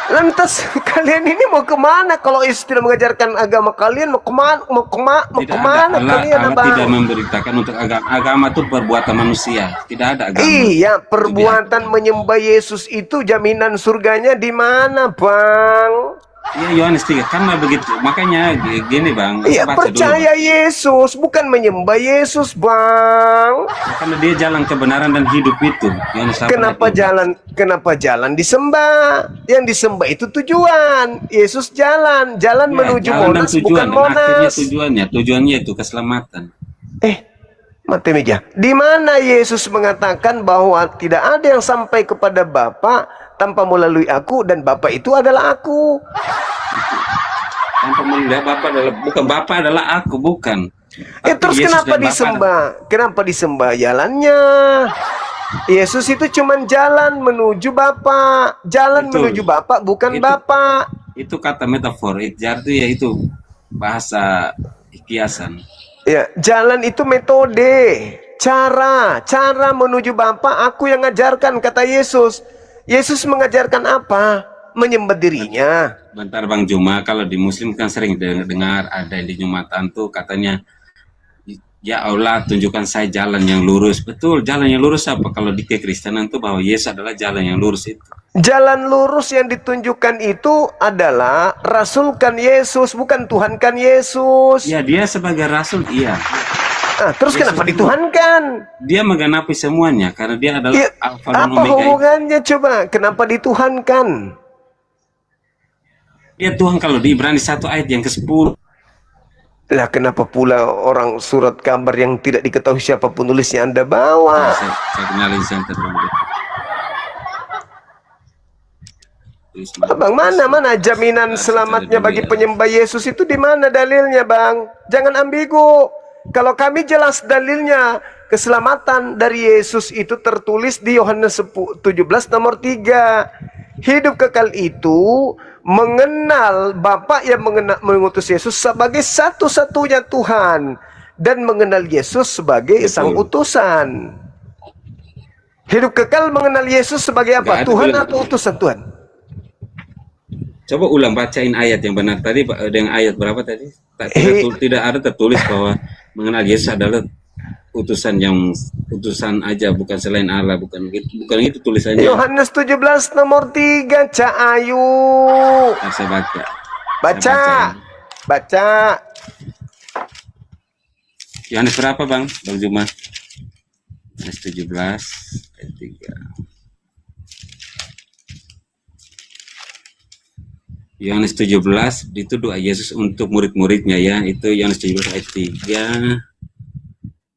Lantas kalian ini mau kemana? Kalau Yesus tidak mengajarkan agama kalian, mau kemana? Mau Tidak ada. kemana kalian, Allah Abang? tidak memberitakan untuk agama. Agama itu perbuatan manusia. Tidak ada agama. Iya, perbuatan menyembah Yesus itu jaminan surganya di mana, Bang? Iya, Yohanes 3. Karena begitu. Makanya gini Bang. Iya, baca dulu, percaya Bang. Yesus, bukan menyembah Yesus, Bang. Karena dia jalan kebenaran dan hidup itu. Yohanes 8 Kenapa ayat 12. jalan disembah? Yang disembah itu tujuan. Yesus jalan Ya, menuju jalan dan Monas, tujuan. bukan Dan akhirnya Monas. tujuannya itu keselamatan. Mate meja. Di mana Yesus mengatakan bahwa tidak ada yang sampai kepada Bapa tanpa melalui aku, dan Bapa itu adalah aku. Tanpa melihat Bapa adalah aku, bukan. Tapi Terus Yesus kenapa dan Bapa disembah? Kenapa disembah jalannya? Yesus itu cuman jalan menuju Bapa. Jalan Betul. menuju Bapa, bukan Itu- Bapa. itu kata metafor, itu ya itu bahasa kiasan. Ya, jalan itu metode, cara menuju Bapa. Aku yang ngajarkan, kata Yesus. Yesus mengajarkan apa? Menyembah dirinya. Bentar Bang Juma, kalau di Muslim kan sering dengar ada di Jumatan tuh katanya, ya Allah tunjukkan saya jalan yang lurus. Betul, jalan yang lurus apa? Kalau di kekristenan tuh bahwa Yesus adalah jalan yang lurus itu. Jalan lurus yang ditunjukkan itu adalah rasulkan Yesus, bukan Tuhankan Yesus. Ya dia sebagai rasul, iya. Terus Yesus kenapa itu- dituhankan? Dia menggenapi semuanya karena dia adalah Ya, Alfa dan apa Omega. hubungannya coba? Kenapa dituhankan? Dia Tuhan kalau di Ibrani 1 ayat yang ke-10. Lah kenapa pula orang surat kabar yang tidak diketahui siapa penulisnya Anda bawa? Saya kenalin center dulu. Bang, mana jaminan selamatnya bagi penyembah Yesus itu di mana dalilnya, Bang? Jangan ambigu. Kalau kami jelas dalilnya, keselamatan dari Yesus itu tertulis di Yohanes 17 nomor 3. Hidup kekal itu mengenal Bapa yang mengutus Yesus sebagai satu-satunya Tuhan dan mengenal Yesus sebagai Betul. sang utusan. Hidup kekal mengenal Yesus sebagai apa? Nggak ada Tuhan bilang. atau utusan Tuhan? Coba ulang bacain ayat yang benar tadi, dengan ayat berapa tadi? Tidak ada tertulis bahwa mengenal Yesus adalah utusan aja, bukan selain Allah, bukan itu tulisannya. Yohanes 17 nomor 3, Cak Ayu. Ntar saya baca. Baca. Baca. Yohanes berapa Bang Juma? Yohanes 17 ayat 3. Yohanes 17 itu doa Yesus untuk murid-muridnya ya, itu Yohanes 17 ayat 3.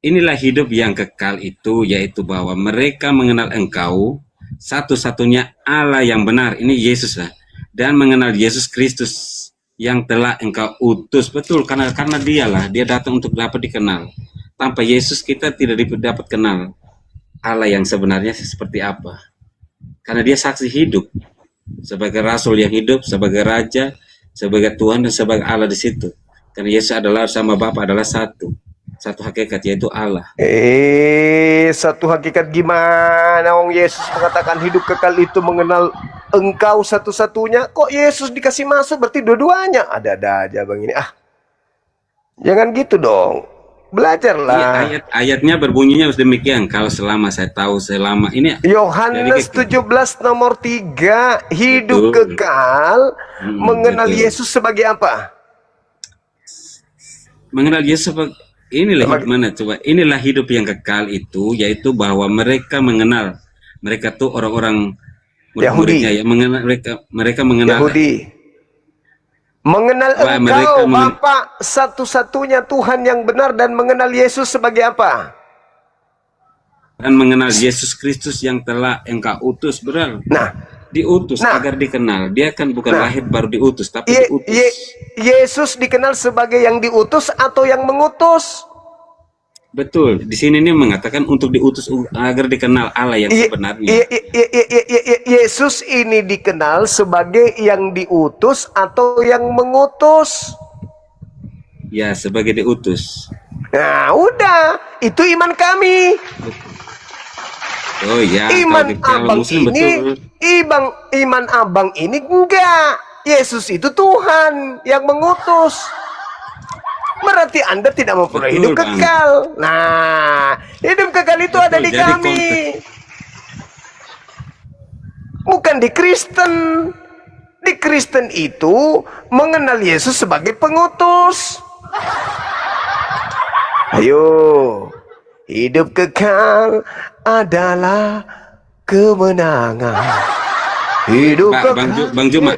Inilah hidup yang kekal itu, yaitu bahwa mereka mengenal Engkau satu-satunya Allah yang benar, ini Yesus lah, dan mengenal Yesus Kristus yang telah Engkau utus. Betul, karena dialah, dia datang untuk dapat dikenal. Tanpa Yesus kita tidak dapat kenal Allah yang sebenarnya seperti apa, karena dia saksi hidup sebagai rasul yang hidup, sebagai raja, sebagai Tuhan dan sebagai Allah di situ. Karena Yesus adalah sama Bapa adalah satu hakikat, yaitu Allah. Satu hakikat gimana? Wong Yesus mengatakan hidup kekal itu mengenal Engkau satu-satunya. Kok Yesus dikasih masuk berarti dua-duanya? Ada-ada aja Bang ini. Jangan gitu dong. Belajarlah. Iya, ayatnya berbunyinya demikian. Kalau selama saya tahu, selama ini Yohanes 17 nomor 3, hidup Betul. kekal mengenal betul. Yesus sebagai apa? Mengenal Yesus inilah gimana coba? Inilah hidup yang kekal itu, yaitu bahwa mereka mengenal, mereka tuh orang-orang murid-muridnya ya, mereka mengenal Yahudi. Mengenal Wah, Engkau mereka Bapa satu-satunya Tuhan yang benar dan mengenal Yesus sebagai apa? dan mengenal Yesus Kristus yang telah engkau utus, Bro. Nah, Diutus Nah. agar dikenal. Dia kan bukan Nah. lahir baru diutus, tapi Ye- diutus. Yesus dikenal sebagai yang diutus atau yang mengutus? Betul. Di sini nih mengatakan untuk diutus agar dikenal Allah yang Ye- sebenarnya. Yesus ini dikenal sebagai yang diutus atau yang mengutus? Ya, sebagai diutus. Nah, udah. Itu iman kami. Oh ya, Iman kalau abang Muslim ini, betul. iman abang ini enggak. Yesus itu Tuhan yang mengutus. Berarti Anda tidak memperoleh Betul, hidup Bang. kekal. Nah, hidup kekal itu Betul, ada di jadi kami. Bukan di Kristen. Di Kristen itu mengenal Yesus sebagai pengutus. Ayo, hidup kekal adalah kemenangan. Hidup kekal. Bang Juma,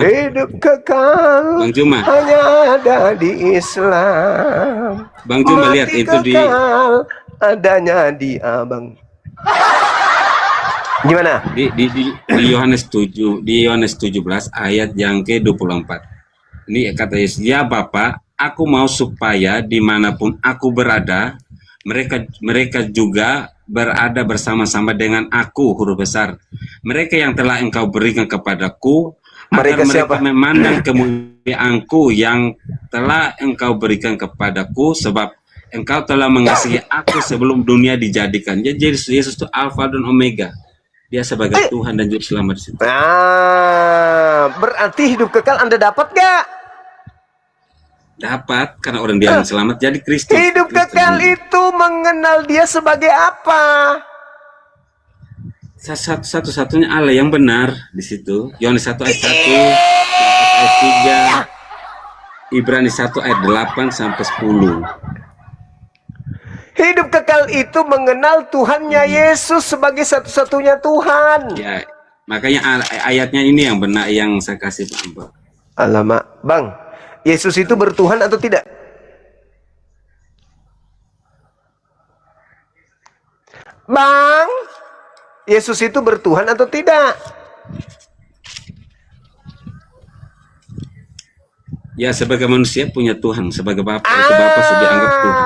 Hidup kekal. Bang Juma. hanya ada di Islam. Bang Juma, lihat Mati itu di kekal adanya di abang. Gimana? di Yohanes 7, di Yohanes 17 ayat yang ke-24. Ini kata Yesus, "Ya Bapa, aku mau supaya dimanapun aku berada, mereka juga berada bersama-sama dengan aku," huruf besar. "Mereka yang telah engkau berikan kepadaku, agar Mereka siapa? mereka memandang kemuliaanku yang telah engkau berikan kepadaku, sebab engkau telah mengasihi aku sebelum dunia dijadikan." Jadi Yesus itu Alfa dan Omega. Dia sebagai Tuhan dan Juru Selamat di situ. Nah, berarti hidup kekal Anda dapat gak? Dapat, karena orang dia yang selamat jadi Kristus. Hidup kekal itu mengenal dia sebagai apa? Satu-satunya Allah yang benar di situ. Yohanes 1 ayat 1, ayat 3, Ibrani 1 ayat 8 sampai 10. Hidup kekal itu mengenal Tuhannya Yesus sebagai satu-satunya Tuhan. Ya, makanya ayatnya ini yang benar yang saya kasih Pak. Alamak, Bang, Yesus itu bertuhan atau tidak? Bang, Yesus itu bertuhan atau tidak? Ya, sebagai manusia punya Tuhan, sebagai Bapa itu Bapa sudah dianggap Tuhan.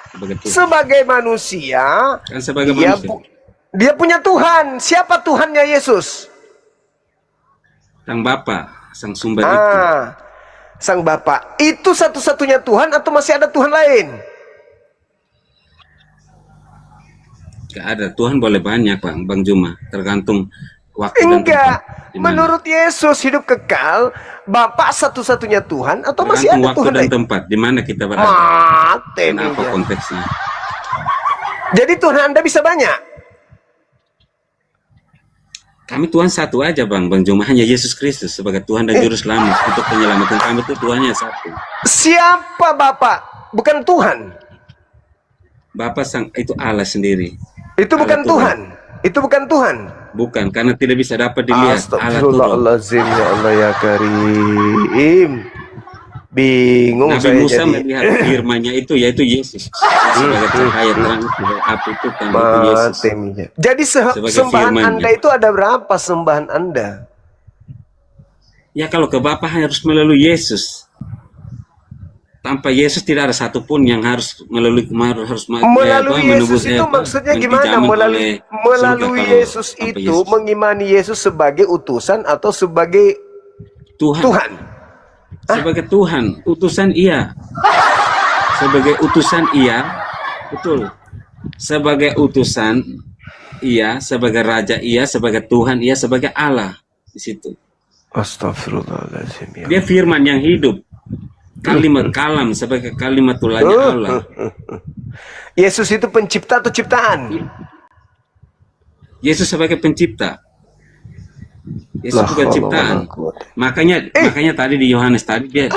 Sebagai Tuhan. Sebagai manusia, Kan sebagai dia, manusia. dia punya Tuhan. Siapa Tuhannya Yesus? Sang Bapa, sang sumber itu. Sang Bapa. Itu satu-satunya Tuhan atau masih ada Tuhan lain? Gak ada, Tuhan boleh banyak Bang Juma, tergantung waktu dan Enggak. tempat. Di mana? Menurut Yesus hidup kekal, Bapa satu-satunya Tuhan atau masih Tergantung ada waktu Tuhan dan lain? tempat, di mana kita berada. Mati Dan apa dia. konteksnya. Jadi Tuhan Anda bisa banyak. Kami Tuhan satu aja Bang Juma, hanya Yesus Kristus sebagai Tuhan dan Juru Selamat. Untuk penyelamatan kami itu Tuhannya satu. Siapa Bapa? Bukan Tuhan. Bapa sang itu Allah sendiri. Itu bukan Allah Tuhan. Itu bukan Tuhan. Bukan, karena tidak bisa dapat dilihat. Allah Turun. Astagfirullahaladzim, ya Allah ya Karim. Bingung Nabi saya Musa jadi. melihat firman-Nya itu, yaitu Yesus. Sebagai cahaya terang, sebagai api itu kan itu Yesus. Mati Mija. Jadi Sebagai sembahan firman-Nya. Anda itu ada berapa sembahan Anda? Ya kalau ke Bapa harus melalui Yesus. Tanpa Yesus tidak ada satupun yang harus melalui Yesus itu maksudnya gimana? Melalui Yesus itu mengimani Yesus sebagai utusan atau sebagai Tuhan. Sebagai Tuhan, utusan iya. Sebagai utusan iya, betul. Sebagai utusan iya, sebagai raja iya, sebagai Tuhan iya, sebagai Allah di situ. Astagfirullahaladzim. Dia firman yang hidup. Kalimat kalam sebagai kalimatulahnya Allah. Yesus itu pencipta atau ciptaan? Yesus sebagai pencipta. Yesus bukan ciptaan. Makanya tadi di Yohanes tadi dia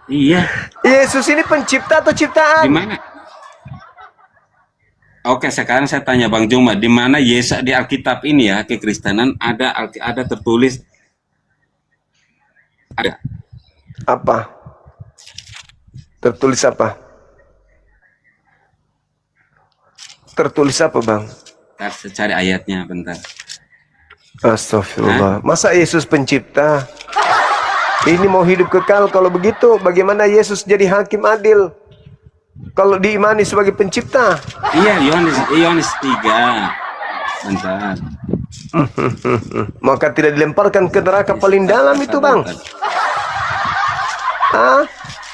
iya. Yesus ini pencipta atau ciptaan? Di mana? Oke, sekarang saya tanya Bang Juma, di mana Yesus di Alkitab ini ya, kekristenan ada tertulis ada. Apa? Tertulis apa? tertulis apa bang? Ntar saya cari ayatnya bentar. Astagfirullah. Masa Yesus pencipta? Ini mau hidup kekal. Kalau begitu bagaimana Yesus jadi hakim adil kalau diimani sebagai pencipta? Iya, Yohanes 3. Bentar. Maka tidak dilemparkan ke neraka paling dalam itu bang. Ah,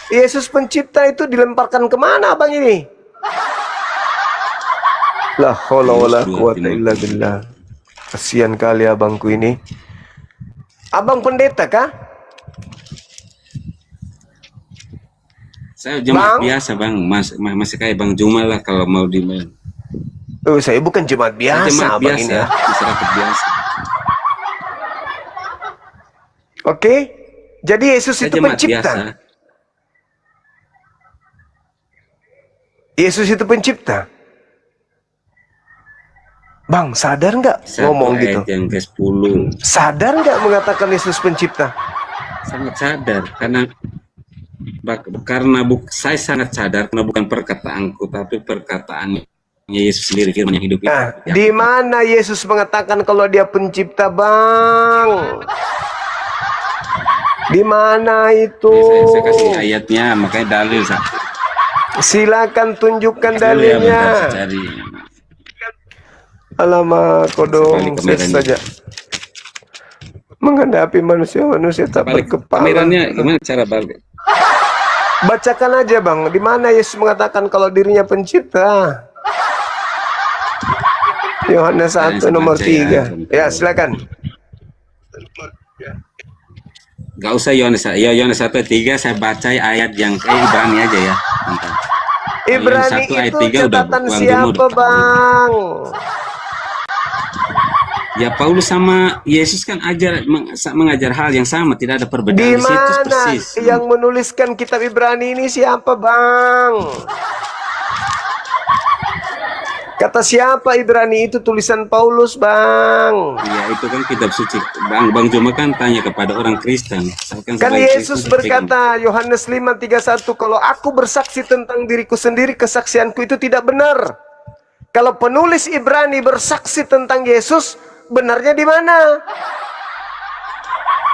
Yesus pencipta itu dilemparkan kemana bang ini? La haula wala quwata illa billah. Kasihan kali abangku ini. Abang pendeta kah? Saya jemaat Bang? biasa bang, masih kayak Bang Juma lah kalau mau di main. Oh, saya bukan jemaat biasa Jemaat abang biasa, ini ya. masyarakat biasa. Oke. Jadi Yesus Saya itu jemaat pencipta. biasa. Yesus itu pencipta. Bang, sadar nggak Satu ngomong ayat gitu? yang ke-10. Sadar nggak mengatakan Yesus pencipta? Sangat sadar karena saya sangat sadar karena bukan perkataanku tapi perkataannya Yesus sendiri, firman yang hidup itu. Nah, di mana Yesus mengatakan kalau dia pencipta, bang? Di mana itu? Saya kasih ayatnya, makanya dalil. Silakan tunjukkan Dulu ya, bentar, dalilnya. saya cari. Alamak, kodong Balik kameranya. saja. Menghadapi manusia-manusia tak Balik berkepala. kameranya gimana cara balik? Bacakan aja bang, di mana Yesus mengatakan kalau dirinya pencipta? Yohanes 1 nomor 3. Ya, silakan. Gak usah Yohanes 1:3, saya baca ayat yang Ibrani aja ya. Bentar. Ibrani Yohanes 1 ayat itu 3 udah catatan Bang Juma siapa udah tahu. bang? Ya Paulus sama Yesus kan mengajar hal yang sama, tidak ada perbedaan Di di situ mana persis. yang menuliskan kitab Ibrani ini siapa bang? Kata siapa Ibrani itu tulisan Paulus bang? Ya itu kan kitab suci. Bang Juma kan tanya kepada orang Kristen. Saya Kan sebagai Yesus Kristen, berkata Yohanes 5:31, kalau aku bersaksi tentang diriku sendiri, kesaksianku itu tidak benar. Kalau penulis Ibrani bersaksi tentang Yesus, benarnya di mana?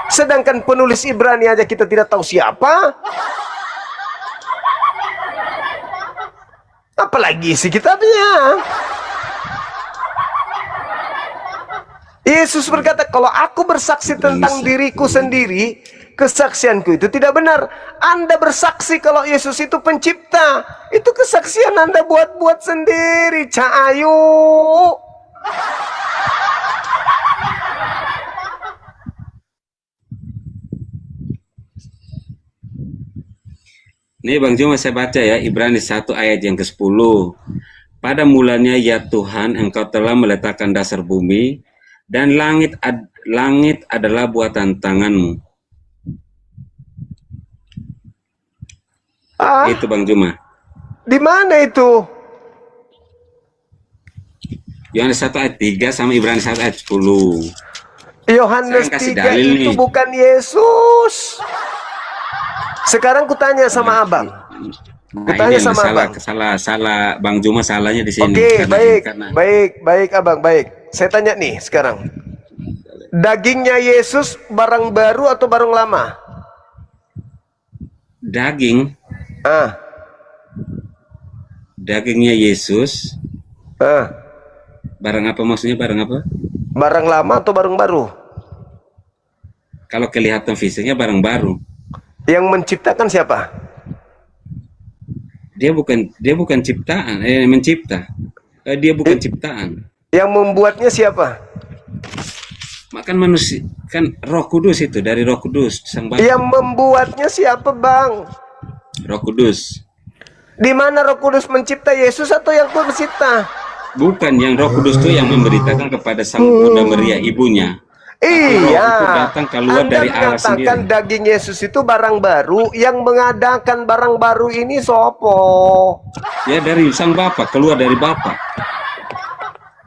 Sedangkan penulis Ibrani aja kita tidak tahu siapa. Apalagi isi kitabnya. Yesus berkata, kalau aku bersaksi tentang diriku sendiri, kesaksianku itu tidak benar. Anda bersaksi kalau Yesus itu pencipta, itu kesaksian Anda buat-buat sendiri, Cahayu. Ini Bang Juma saya baca ya, Ibrani 1 ayat yang ke-10. Pada mulanya ya Tuhan, Engkau telah meletakkan dasar bumi, dan langit adalah buatan tangan-Mu. Itu Bang Juma. Di mana itu? Yohanes 1 ayat 3 sama Ibrani 1 ayat 10. Yohanes Saya kasih 3 dalil itu nih. bukan Yesus. Sekarang kutanya sama abang. Nah, Kutanya ini yang sama abang. salah Bang Juma, salahnya di sini. Oke, Karena- baik abang, baik. Saya tanya nih sekarang. Dagingnya Yesus barang baru atau barang lama? Dagingnya Yesus, barang apa maksudnya, barang apa? Barang lama atau barang baru? Kalau kelihatan fisiknya barang baru. Yang menciptakan siapa? Dia bukan ciptaan, mencipta. Dia bukan ciptaan. Yang membuatnya siapa? Makan manusia, kan Roh Kudus itu, dari Roh Kudus Sang Bapa. Yang membuatnya siapa, Bang? Roh Kudus. Di mana Roh Kudus mencipta Yesus atau yang mencipta? Bukan, yang Roh Kudus itu yang memberitakan kepada Sang Bunda Maria ibunya. Iya. Roh itu datang keluar Anda dari Allah mengatakan sendiri. daging Yesus itu barang baru, yang mengadakan barang baru ini sopo? Ya dari Sang Bapa, keluar dari Bapa.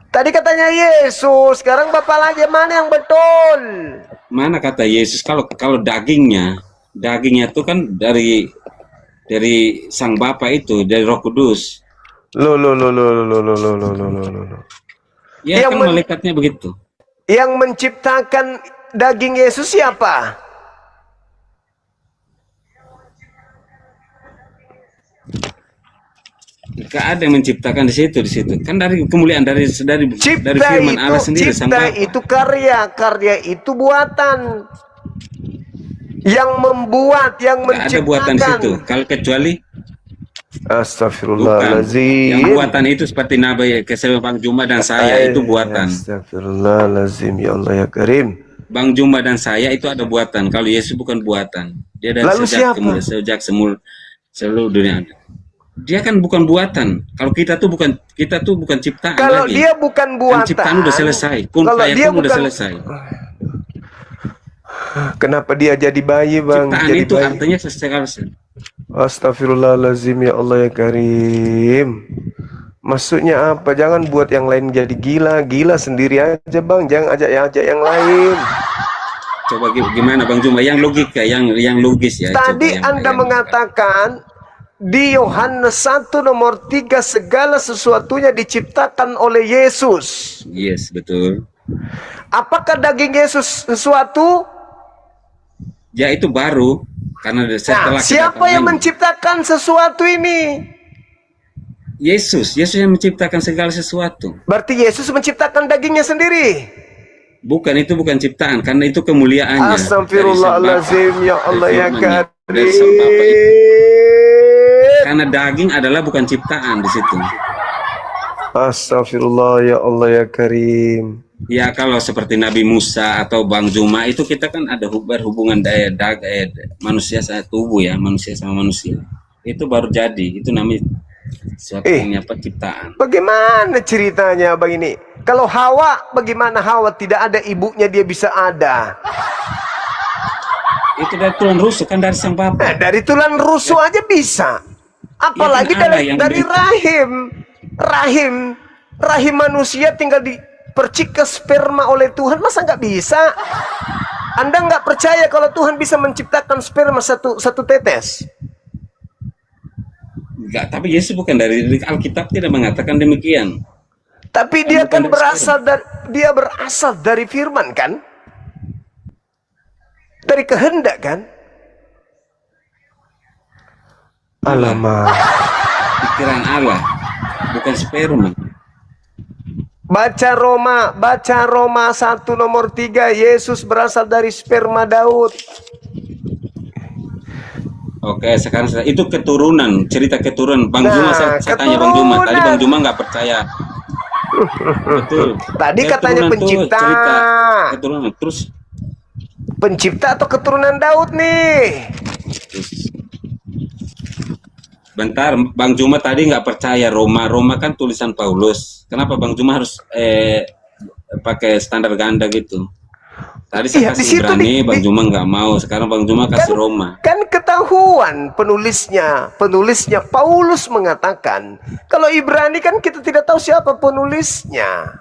Tadi katanya Yesus, sekarang Bapak lagi mana yang betul? Mana kata Yesus, kalau dagingnya itu kan dari Sang Bapa itu, dari Roh Kudus. Loh, loh, loh, loh, loh, loh, loh, loh, loh, loh, loh, loh. Ya Yang kan men- malaikatnya begitu. Yang menciptakan daging Yesus siapa? Gak ada yang menciptakan di situ. Kan dari kemuliaan dari Cipta firman Allah itu, sendiri sang cipta Bapa. itu karya itu buatan. Yang membuat, yang Gak ada buatan di situ. menciptakan. Kalau kecuali bukan. Astagfirullahaladzim. Yang buatan itu seperti Nabi Kesel Bang Juma dan saya itu buatan. Astagfirullahaladzim, ya Allah ya Karim. Bang Juma dan saya itu ada buatan. Kalau Yesus bukan buatan. Dia dari Lalu siapa? sejak seluruh dunia ada. Dia kan bukan buatan. Kalau kita tuh bukan ciptaan Kalau lagi. dia bukan Kan buatan, ciptaan udah selesai. Kun kalau dia fayakun udah bukan- selesai. kenapa dia jadi bayi, Bang? Ciptaan Jadi itu bayi. artinya secara Astagfirullahaladzim, ya Allah ya Karim. Maksudnya apa? Jangan buat yang lain jadi gila. Gila sendiri aja, Bang. Jangan ajak yang lain. coba gimana Bang Juma yang logika yang logis ya. Tadi Coba yang- Anda yang- mengatakan di Yohanes 1 nomor 3 segala sesuatunya diciptakan oleh Yesus. Yes, betul. Apakah daging Yesus sesuatu? Ya itu baru karena setelah Nah, siapa yang menciptakan sesuatu ini? Yesus yang menciptakan segala sesuatu. Berarti Yesus menciptakan dagingnya sendiri. Bukan, itu bukan ciptaan karena itu kemuliaannya. Astagfirullahaladzim, ya Allah ya Dari sang Bapa itu. Karim. Karena daging adalah bukan ciptaan di situ. Astagfirullah, ya Allah ya Karim. Ya kalau seperti Nabi Musa atau Bang Juma itu kita kan ada berhubungan manusia sama tubuh ya, manusia sama manusia. Itu baru jadi, itu namanya suatu yang ciptaan. Bagaimana ceritanya Bang ini? Kalau Hawa, bagaimana Hawa tidak ada ibunya dia bisa ada? Itu dari tulang rusuk kan dari sang Bapa. Nah, dari tulang rusuk aja bisa. Apalagi Ya, kan Allah dari, yang dari beri. rahim manusia tinggal dipercik ke sperma oleh Tuhan, masa nggak bisa? Anda nggak percaya kalau Tuhan bisa menciptakan sperma satu tetes? Enggak, tapi Yesus bukan dari Alkitab tidak mengatakan demikian. Tapi dia kan bukan dari berasal dari firman kan? Dari kehendak kan? Alamak. Pikiran Allah, bukan sperma. Baca Roma 1 nomor 3, Yesus berasal dari sperma Daud. Oke, sekarang itu keturunan, cerita keturunan. Bang Juma, saya tanya Bang Juma. Tadi Bang Juma nggak percaya. Betul. Tadi katanya Keturunan tuh pencipta. cerita keturunan. Terus Pencipta atau keturunan Daud nih? bentar, Bang Juma tadi nggak percaya Roma kan tulisan Paulus. Kenapa Bang Juma harus pakai standar ganda gitu? Tadi saya Iya, di kasih situ Ibrani, Bang Juma nggak mau. Sekarang Bang Juma kasih Roma. Kan ketahuan penulisnya Paulus mengatakan. Kalau Ibrani kan kita tidak tahu siapa penulisnya.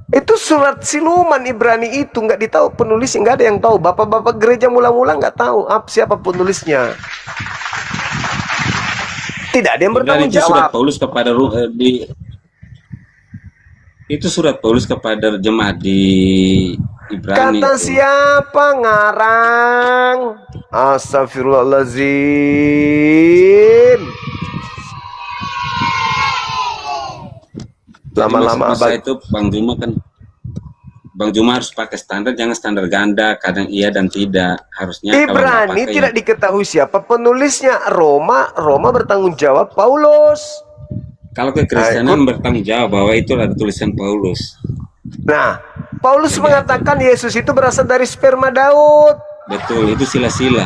Itu surat siluman Ibrani itu nggak ditahu penulisnya, nggak ada yang tahu. Bapak-bapak gereja mula-mula nggak tahu siapa penulisnya. Tidak ada yang bertanggung Itu surat jawab. Paulus kepada itu surat Paulus kepada jemaat di Ibrani. Kata itu. siapa ngarang? Astagfirullahaladzim. Lama-lama Masa itu Bang Juma harus pakai standar, jangan standar ganda, kadang iya dan tidak. Harusnya kalau nggak Ibrani pakai tidak diketahui siapa penulisnya. Roma bertanggung jawab Paulus. kalau kekristenan bertanggung jawab bahwa itu ada tulisan Paulus. Nah, Paulus mengatakan Yesus itu berasal dari sperma Daud. Betul, itu sila-sila.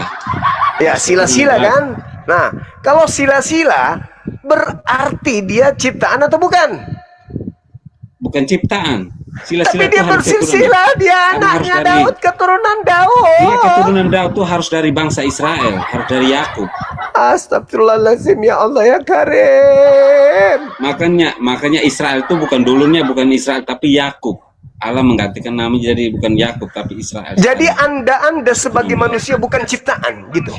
Ya, sila-sila kan? Nah, kalau sila-sila berarti dia ciptaan atau bukan? Bukan ciptaan. Tapi Sila-sila dia itu harus bersilsilah, dia Karena harus anaknya dari- Daud, keturunan Daud. Iya, keturunan Daud itu harus dari bangsa Israel, harus dari Yakub. Astagfirullahaladzim, ya Allah ya Karim. Makanya Israel itu bukan dulunya bukan Israel tapi Yakub. Allah menggantikan nama jadi bukan Yakub tapi Israel. Jadi Anda sebagai manusia bukan ciptaan gitu.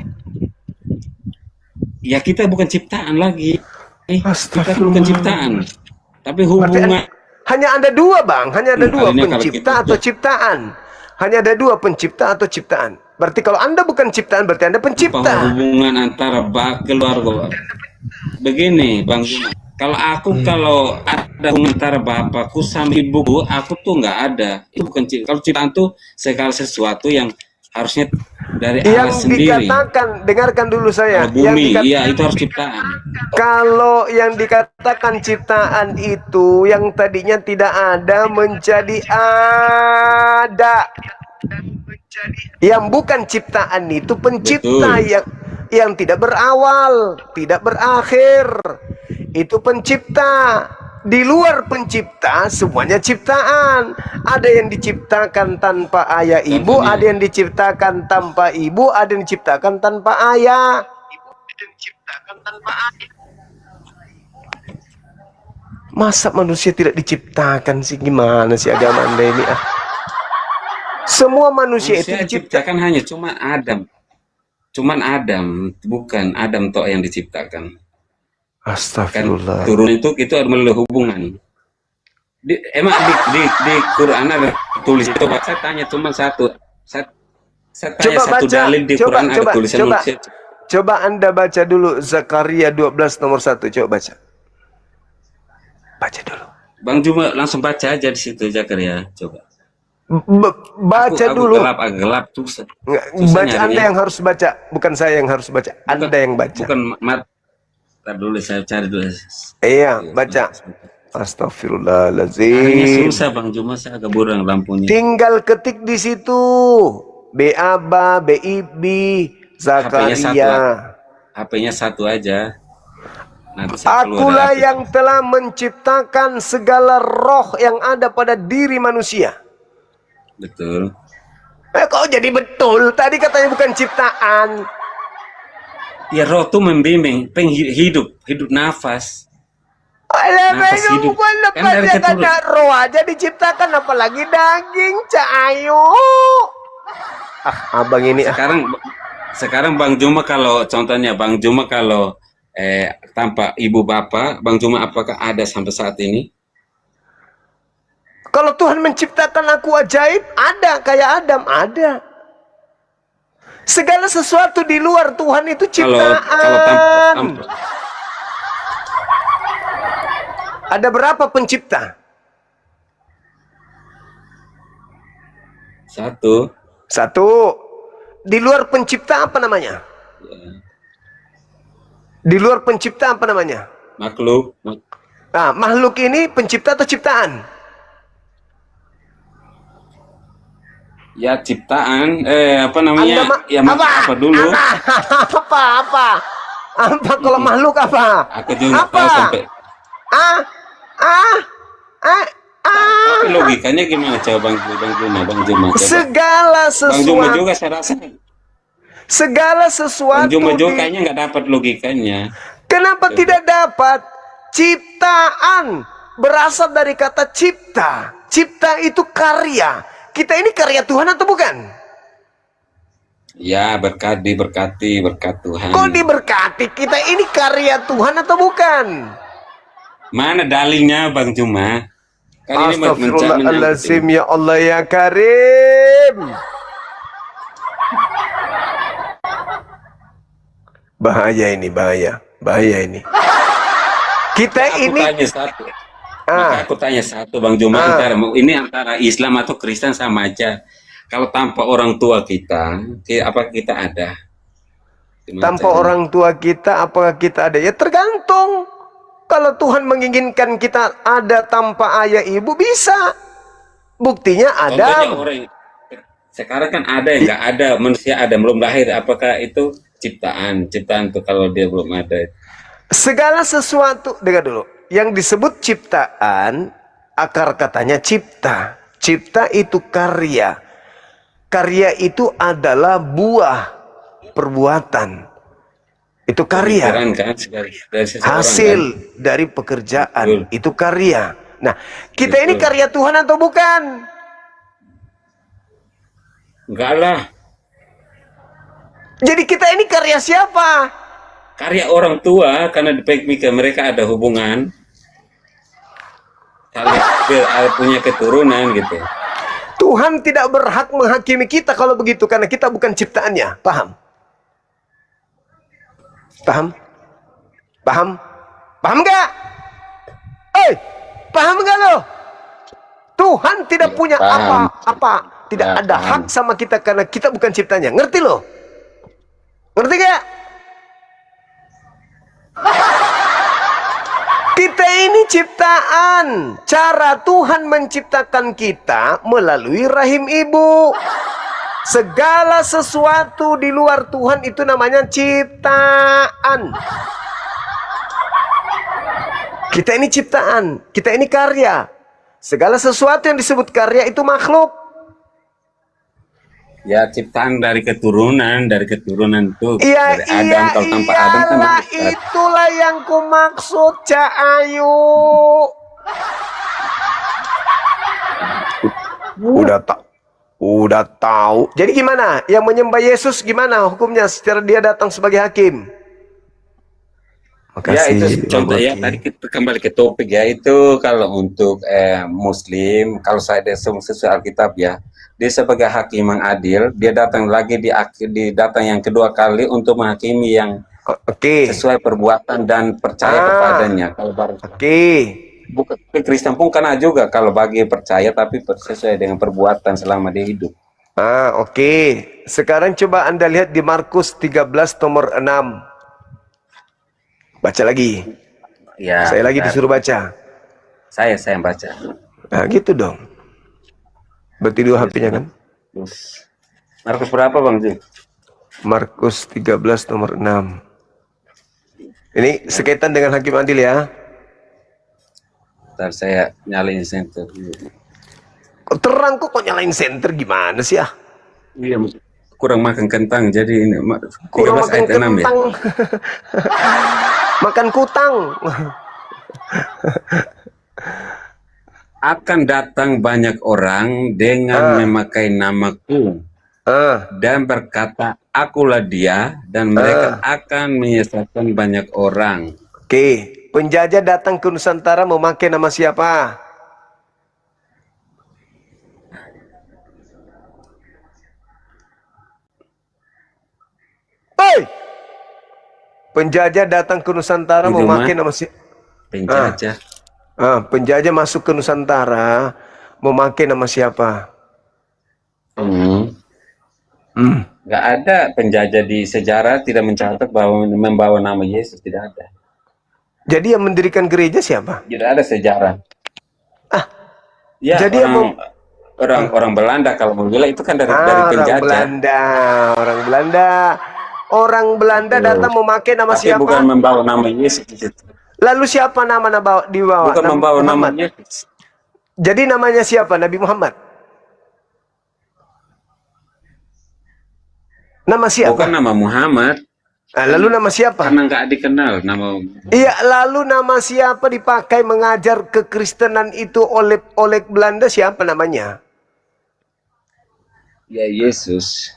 ya kita bukan ciptaan lagi. Kita bukan Astagfirullah. ciptaan. Tapi Berarti hubungan hanya ada dua, Bang. Hanya ada dua, artinya kalau pencipta kita atau ciptaan. Hanya ada dua, pencipta atau ciptaan. Berarti kalau Anda bukan ciptaan, berarti Anda bahwa pencipta. hubungan antara keluarga. Begini, Bang Juma. Kalau ada hubungan antara bapakku sama ibuku, aku tuh nggak ada. Itu bukan kalau ciptaan tuh segala sesuatu yang harusnya dari Allah Yang sendiri. dikatakan, dengarkan dulu saya. Kalau bumi, iya itu harus ciptaan. Kalau yang dikatakan ciptaan itu yang tadinya tidak ada menjadi ada. Yang bukan ciptaan itu pencipta. Betul. Yang tidak berawal, tidak berakhir. Itu pencipta. Di luar pencipta semuanya ciptaan. Ada yang diciptakan tanpa ayah ibu, Contohnya. ada yang diciptakan tanpa ibu, ada yang diciptakan tanpa ayah. Masa manusia tidak diciptakan sih? Gimana sih agama Anda ini? Semua manusia itu Manusia diciptakan. diciptakan hanya cuman Adam, bukan Adam toh yang diciptakan. Kan Astagfirullah. turun itu melalui hubungan. Emang di Quran ada tulis itu, saya tanya cuma satu. Saya tanya Coba satu baca, dalil di Quran ada tulisan manusia. coba Anda baca dulu Zakaria 12 nomor 1. Coba baca. Baca dulu. Bang Juma langsung baca aja di situ Zakaria, coba. Baca Aku dulu. agak gelap susah. Nggak, Susah baca Anda nyarinya. yang harus baca, bukan saya yang harus baca. Anda yang baca. Bukan Ntar dulu saya cari dulu. Iya, baca. Caranya Astagfirullahaladzim. susah Bang Juma, saya agak burang lampunya. Tinggal ketik di situ. BABA, BIB, Zakaria. HP-nya satu aja. Nanti saya keluar Akulah dari HP. yang telah menciptakan segala roh yang ada pada diri manusia. Betul. Kok jadi betul? Tadi katanya bukan ciptaan. Ya roh tuh membimbing, hidup Nafas nafas. Nafas hidup. bukan Kan dari lepasnya keturunan. kata roh aja diciptakan, apalagi daging, Cahayu. Abang ini Sekarang Bang Juma kalau contohnya Bang Juma kalau tanpa ibu bapak, Bang Juma apakah ada sampai saat ini? Kalau Tuhan menciptakan aku ajaib, ada. Kayak Adam, ada. Segala sesuatu di luar Tuhan itu Kalau ciptaan. tanpa Ada berapa pencipta? satu, Di luar pencipta apa namanya? Di luar pencipta apa namanya? makhluk. Nah, makhluk ini pencipta atau ciptaan? Ya ciptaan, apa namanya? Apa dulu? Apa kalau makhluk apa? Aku juga nggak Apa? tahu sampai. Tapi logikanya gimana coba Bang Juma? Coba. Segala Bang Juma sesuatu. juga saya rasa. Segala Bang sesuatu. Juma juga kayaknya nggak dapat logikanya. Kenapa tidak dapat? Ciptaan berasal dari kata cipta. Cipta itu karya. Kita ini karya Tuhan atau bukan? Ya diberkati berkat Tuhan. Kok diberkati? Kita ini karya Tuhan atau bukan? Mana dalilnya Bang Juma? Kan ini Astagfirullahaladzim, ya Allah ya Karim. Bahaya ini, bahaya ini. Kita Aku ini tanya satu. Maka aku tanya satu Bang Juma, antara Islam atau Kristen sama aja. Kalau tanpa orang tua kita, apa kita ada? Gimana tanpa caranya? orang tua kita, apakah kita ada? Ya tergantung. Kalau Tuhan menginginkan kita ada tanpa ayah ibu, bisa. Buktinya Contohnya Adam. sekarang kan ada yang nggak ada, manusia ada belum lahir, apakah itu ciptaan tuh kalau dia belum ada? Segala sesuatu, dengar dulu. Yang disebut ciptaan, akar katanya cipta. Cipta itu karya. Karya itu adalah buah perbuatan. Itu karya. Pemikiran kan, dari seseorang, Hasil kan? dari pekerjaan. Betul. Itu karya. Nah, kita ini Betul. karya Tuhan atau bukan? Enggak lah. Jadi kita ini karya siapa? karya orang tua karena di mereka ada hubungan, punya keturunan gitu. Tuhan tidak berhak menghakimi kita kalau begitu karena kita bukan ciptaannya. Paham? Paham? Paham? Paham nggak? Paham nggak lo? Tuhan tidak Ya, punya paham. apa-apa, tidak Ya, ada paham. hak sama kita karena kita bukan ciptanya. Ngerti lo? Ngerti gak? Kita ini ciptaan. Cara Tuhan menciptakan kita melalui rahim ibu. Segala sesuatu di luar Tuhan itu namanya ciptaan. Kita ini ciptaan, kita ini karya. Segala sesuatu yang disebut karya itu makhluk. Ya ciptaan dari keturunan itu Iya, dari Adam. Kalau tanpa Adam kan iyalah, malaikat. itulah yang ku maksud, Cak Ayu. Udah tahu. Jadi gimana? Yang menyembah Yesus gimana hukumnya secara dia datang sebagai hakim? Ya itu contoh Bang ya, Boki. tadi kita kembali ke topik ya, itu kalau untuk Muslim, kalau saya sesuai Alkitab ya, dia sebagai hakim yang adil, dia datang lagi di datang yang kedua kali untuk menghakimi yang Oke. sesuai perbuatan dan percaya kepadanya. Kalau Oke. bukan Kristen pun kena juga kalau bagi percaya tapi sesuai dengan perbuatan selama dia hidup. Oke. Sekarang coba Anda lihat di Markus 13 nomor 6. Baca lagi. Ya, Saya lagi bentar. disuruh baca. Saya yang baca. Nah, gitu dong. Berarti dua HP-nya kan? Markus berapa Bang Jun? Markus 13 nomor 6. Ini sekaitan dengan hakim adil ya. Ntar saya nyalain center. Kok terang kok nyalain senter gimana sih ah? Iya, kurang makan kentang jadi ini Kurang 13 makan ayat 6 ya. kentang. Makan kutang. Akan datang banyak orang dengan memakai namaku dan berkata, akulah dia, dan mereka akan menyesatkan banyak orang. Oke, penjajah datang ke Nusantara memakai nama siapa? Hei! Penjajah datang ke Nusantara Itu memakai mah nama siapa? penjajah. Penjajah masuk ke Nusantara memakai nama siapa? Nggak ada penjajah di sejarah tidak mencatat bahwa membawa nama Yesus, tidak ada. Jadi yang mendirikan gereja siapa? Tidak ada sejarah. Ya, jadi orang Belanda kalau mau bilang itu kan dari orang penjajah. Orang Belanda datang memakai nama Tapi siapa? bukan membawa nama Yesus di situ. Lalu siapa nama dibawa? Bukan membawa nama Muhammad. Yesus. Jadi namanya siapa? Nabi Muhammad. Nama siapa? Bukan nama Muhammad. Lalu nama siapa? Karena nggak dikenal nama. Iya, lalu nama siapa dipakai mengajar kekristenan itu oleh Belanda, siapa namanya? Ya Yesus.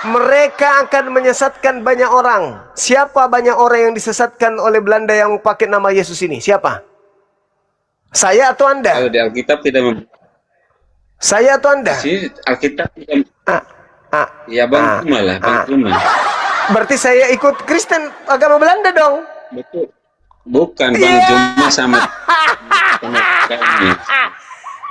Mereka akan menyesatkan banyak orang. Siapa banyak orang yang disesatkan oleh Belanda yang pakai nama Yesus ini? Siapa? Saya atau Anda? Kalau di Alkitab tidak Saya atau Anda? Alkitab tidak. Ya Bang Tuma lah, Bang Tuma. Berarti saya ikut Kristen agama Belanda dong? Betul. Bukan Bang Juma sama kami.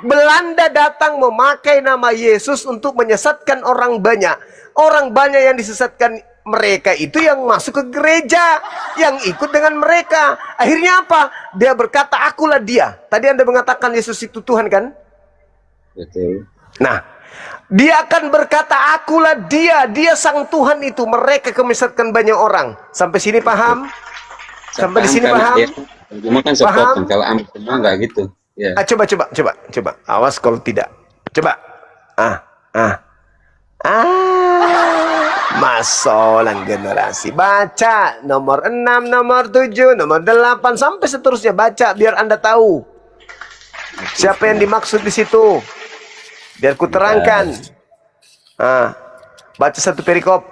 Belanda datang memakai nama Yesus untuk menyesatkan orang banyak. Orang banyak yang disesatkan mereka itu yang masuk ke gereja, yang ikut dengan mereka. Akhirnya apa? Dia berkata, akulah dia. Tadi Anda mengatakan Yesus itu Tuhan kan? Betul. Nah, dia akan berkata, akulah dia. Dia sang Tuhan itu. Mereka menyesatkan banyak orang. Sampai sini paham? Sampai di sini paham? Cuma kan sepotong. Kalau ambil semua nggak gitu. Ya. Coba. Awas kalau tidak. Coba. Masolang generasi. Baca nomor 6, nomor 7, nomor 8 sampai seterusnya. Baca biar Anda tahu siapa yang dimaksud di situ. Biar ku terangkan. Baca satu perikop.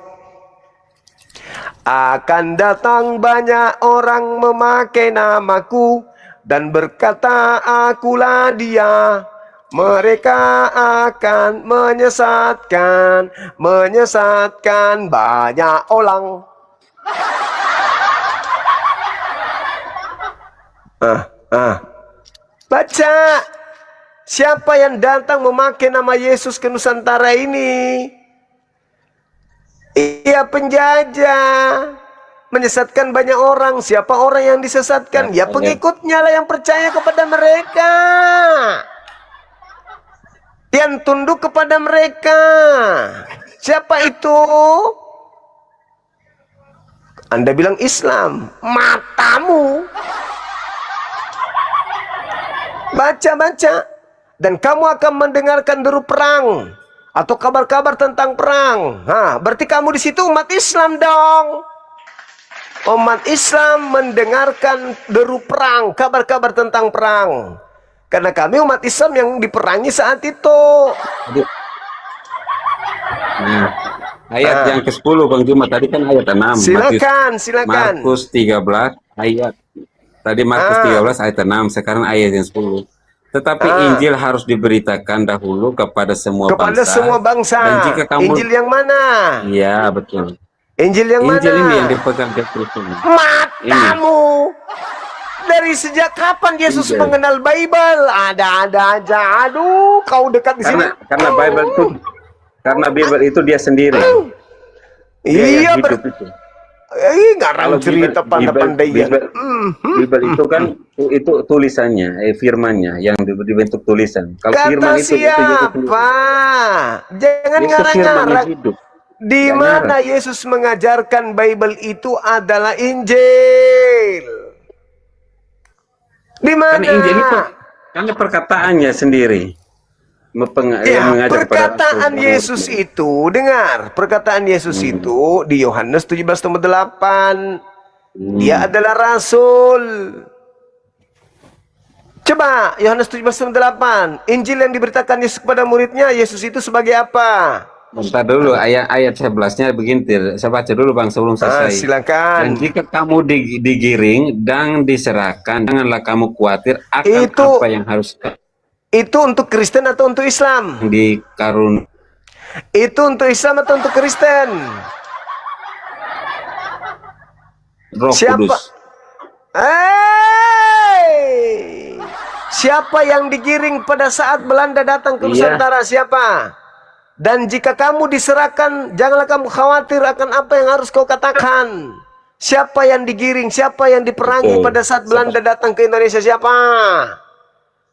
Akan datang banyak orang memakai namaku dan berkata, akulah dia. Mereka akan menyesatkan banyak orang. Baca. Siapa yang datang memakai nama Yesus ke Nusantara ini? Ia penjajah, menyesatkan banyak orang. Siapa orang yang disesatkan? Ya pengikutnya lah yang percaya kepada mereka, yang tunduk kepada mereka. Siapa itu? Anda bilang Islam, matamu. Baca-baca. Dan kamu akan mendengarkan deru perang atau kabar-kabar tentang perang. Berarti kamu di situ umat Islam dong. Umat Islam mendengarkan deru perang, kabar-kabar tentang perang. Karena kami umat Islam yang diperangi saat itu. Nah, ayat yang ke-10 Bang Juma tadi kan ayat 6. Silakan. Markus 13 ayat. Tadi Markus 13 ayat 6, sekarang ayat yang 10. Tetapi Injil harus diberitakan dahulu kepada semua bangsa. Dan jika kamu Injil yang mana? Iya, betul. Injil yang mana? Injil ini yang dipegang Yesus ini. Matamu. Dari sejak kapan Yesus mengenal Bible? Ada aja. Aduh, kau dekat di sini. Karena Bible itu dia sendiri. Iya, hidup itu. Ngarang cerita pandai-pandaian. Bible itu kan itu tulisannya, firmannya yang dibentuk tulisan. Kalau firman itu siapa? Jangan ngarang-ngarang. Di mana Yesus mengajarkan Bible itu adalah Injil? Di mana? Karena Injil itu karena perkataannya sendiri. Perkataan Yesus itu, dengar, perkataan Yesus itu di Yohanes 17:8, dia adalah rasul. Coba Yohanes 17:8, Injil yang diberitakan Yesus kepada muridnya, Yesus itu sebagai apa? Bentar dulu, ayat 11-nya begini, saya baca dulu Bang sebelum selesai. Silakan. Dan jika kamu digiring dan diserahkan, janganlah kamu khawatir akan apa yang harus. Itu untuk Kristen atau untuk Islam? Itu untuk Islam atau untuk Kristen? Roh Kudus. Siapa yang digiring pada saat Belanda datang ke Nusantara? Siapa? Dan jika kamu diserahkan, janganlah kamu khawatir akan apa yang harus kau katakan. Siapa yang digiring? Siapa yang diperangi pada saat Belanda datang ke Indonesia? Siapa?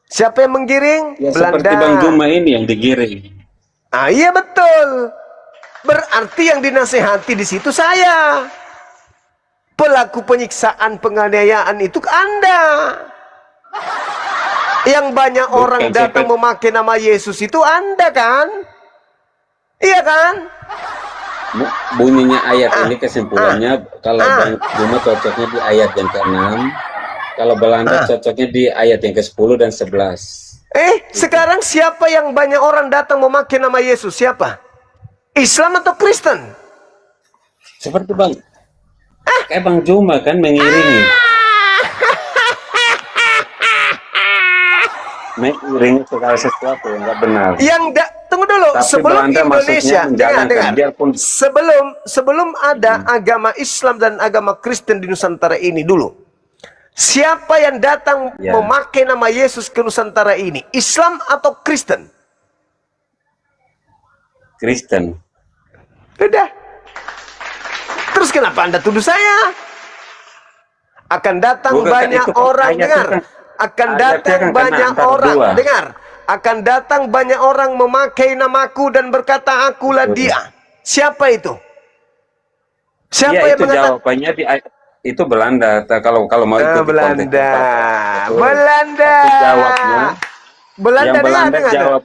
Siapa yang menggiring? Ya, Belanda. Seperti Bang Juma ini yang digiring. Iya betul. Berarti yang dinasehati di situ saya. Pelaku penyiksaan, penganiayaan itu Anda. Yang banyak orang datang memakai nama Yesus itu Anda kan? Iya kan? Bunyinya ayat ini kesimpulannya kalau Bang Juma cocoknya di ayat yang ke-6. Kalau Belanda cocoknya di ayat yang ke-10 dan 11. Sekarang siapa yang banyak orang datang memakai nama Yesus? Siapa? Islam atau Kristen? Seperti Bang. Kayak Bang Juma kan mengiringi. Mengiringi segala sesuatu yang nggak benar. Tunggu dulu. Tapi sebelum Belanda Indonesia, dengar. biarpun Sebelum ada agama Islam dan agama Kristen di Nusantara ini dulu. Siapa yang datang memakai nama Yesus ke Nusantara ini? Islam atau Kristen? Kristen. Udah. Terus kenapa Anda tuduh saya? Akan datang banyak orang, dengar. Akan datang banyak orang, dengar. Akan datang banyak orang memakai namaku dan berkata akulah dia. Siapa itu? Siapa yang mengatakan? Jawabannya di ayat itu Belanda. Kalau mau itu Belanda.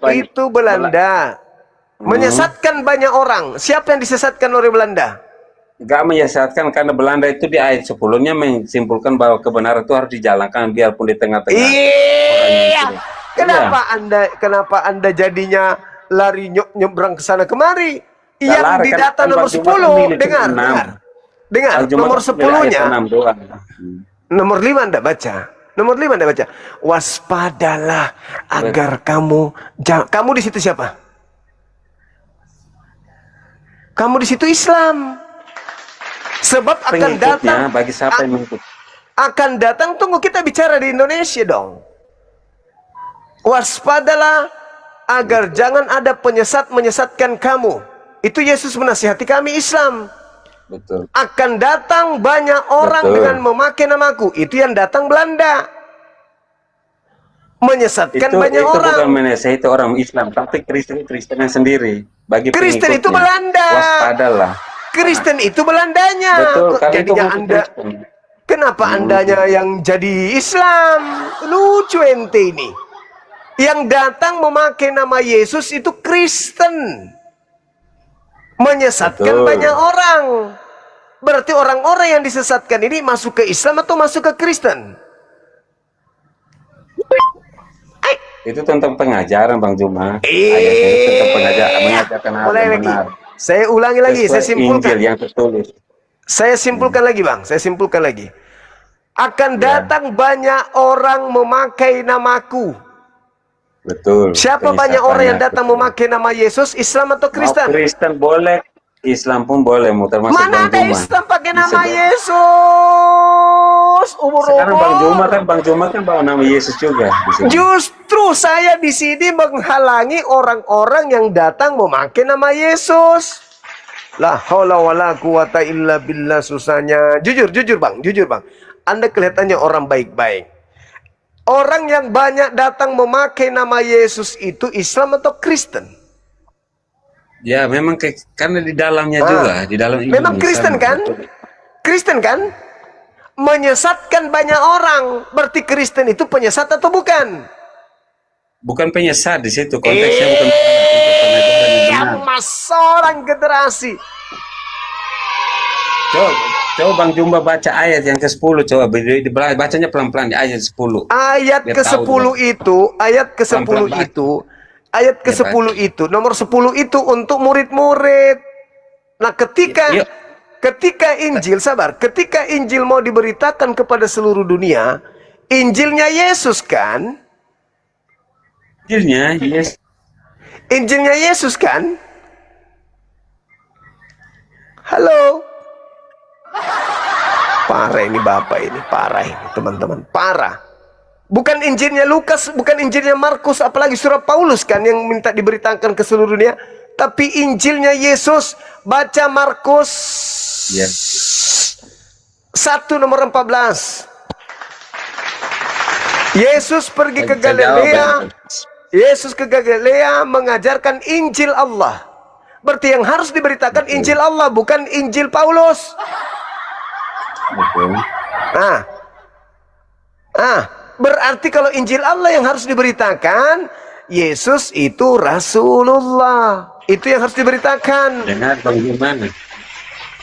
Itu Belanda. Menyesatkan banyak orang. Siapa yang disesatkan oleh Belanda? Gak menyesatkan karena Belanda itu di ayat 10-nya menyimpulkan bahwa kebenaran itu harus dijalankan biarpun di tengah-tengah. Iya. Kenapa Anda jadinya lari nyebrang ke sana kemari? Yang di data nomor 10, dengar. Dengar, Bang Juma nomor kan beda ayat 10-nya, 6 doang. nomor 5 Anda baca. Nomor 5 Anda baca. Waspadalah agar kamu di situ siapa? Kamu di situ Islam. Sebab akan datang, Pengikutnya bagi siapa yang mengikut? akan datang, tunggu kita bicara di Indonesia dong. Waspadalah agar jangan ada penyesat menyesatkan kamu. Itu Yesus menasihati kami Islam. Betul. Akan datang banyak orang Betul. dengan memakai namaku. Itu yang datang Belanda. Menyesatkan banyak Itu orang. bukan menasihati itu orang Islam, tapi Kristen yang sendiri. Bagi Kristen itu pengikutnya, Belanda. waspadalah. Kristen itu Belandanya. Betul, Kok karena itu jadinya bukan Anda, Kristen. kenapa Andanya yang jadi Islam? Lucu ente ini. Yang datang memakai nama Yesus itu Kristen. Menyesatkan Betul. banyak orang. Berarti orang-orang yang disesatkan ini masuk ke Islam atau masuk ke Kristen? Itu tentang pengajaran Bang Juma. Ayatnya itu tentang pengajaran, mengajarkan hal Mulai yang lagi. benar. Saya ulangi lagi, saya Sesuai simpulkan. Injil yang tertulis. Saya simpulkan lagi Bang, saya simpulkan lagi. Akan datang banyak orang memakai namaku. Betul. Siapa banyak orang yang datang Betul. memakai nama Yesus, Islam atau Mau Kristen? Kristen boleh, Islam pun boleh, termasuk Mana Bang ada Juma. Islam pakai nama Disebut. Yesus? Sekarang Bang Juma kan bawa nama Yesus juga. di sini. Justru saya di sini menghalangi orang-orang yang datang memakai nama Yesus. La haula wala quwata illa billah, susahnya. Jujur Bang, jujur Bang. Anda kelihatannya orang baik-baik. Orang yang banyak datang memakai nama Yesus itu Islam atau Kristen? Ya memang karena di dalamnya juga, di dalam Memang Injil Kristen sama. kan? Kristen kan? Menyesatkan banyak orang. Berarti Kristen itu penyesat atau bukan? Bukan penyesat di situ, konteksnya bukan untuk pengajaran yang benar. Mas seorang generasi. Coba Bang Jumba baca ayat yang ke-10, coba bacanya pelan-pelan di ayat 10. Ayat Biar ke-10 tahu, itu, ayat ke-10 Pelan-pelan, itu, ayat ke-10 itu, nomor 10 itu untuk murid-murid. Nah, ketika Yuk. ketika Injil, sabar, ketika Injil mau diberitakan kepada seluruh dunia, Injilnya Yesus kan? Injilnya, yes. Injilnya Yesus kan? Halo? Parah ini Bapak ini, parah ini teman-teman, parah. Bukan Injilnya Lukas, bukan Injilnya Markus, apalagi surat Paulus kan yang minta diberitakan ke seluruh dunia. Tapi Injilnya Yesus, baca Markus Ya. 1 nomor 14. Yesus pergi ke Bisa jawab, Galilea. Bang. Yesus ke Galilea mengajarkan Injil Allah. Berarti yang harus diberitakan Injil Allah, bukan Injil Paulus. Betul. Berarti kalau Injil Allah yang harus diberitakan, Yesus itu Rasulullah. Itu yang harus diberitakan. Dengar Bang Jumba.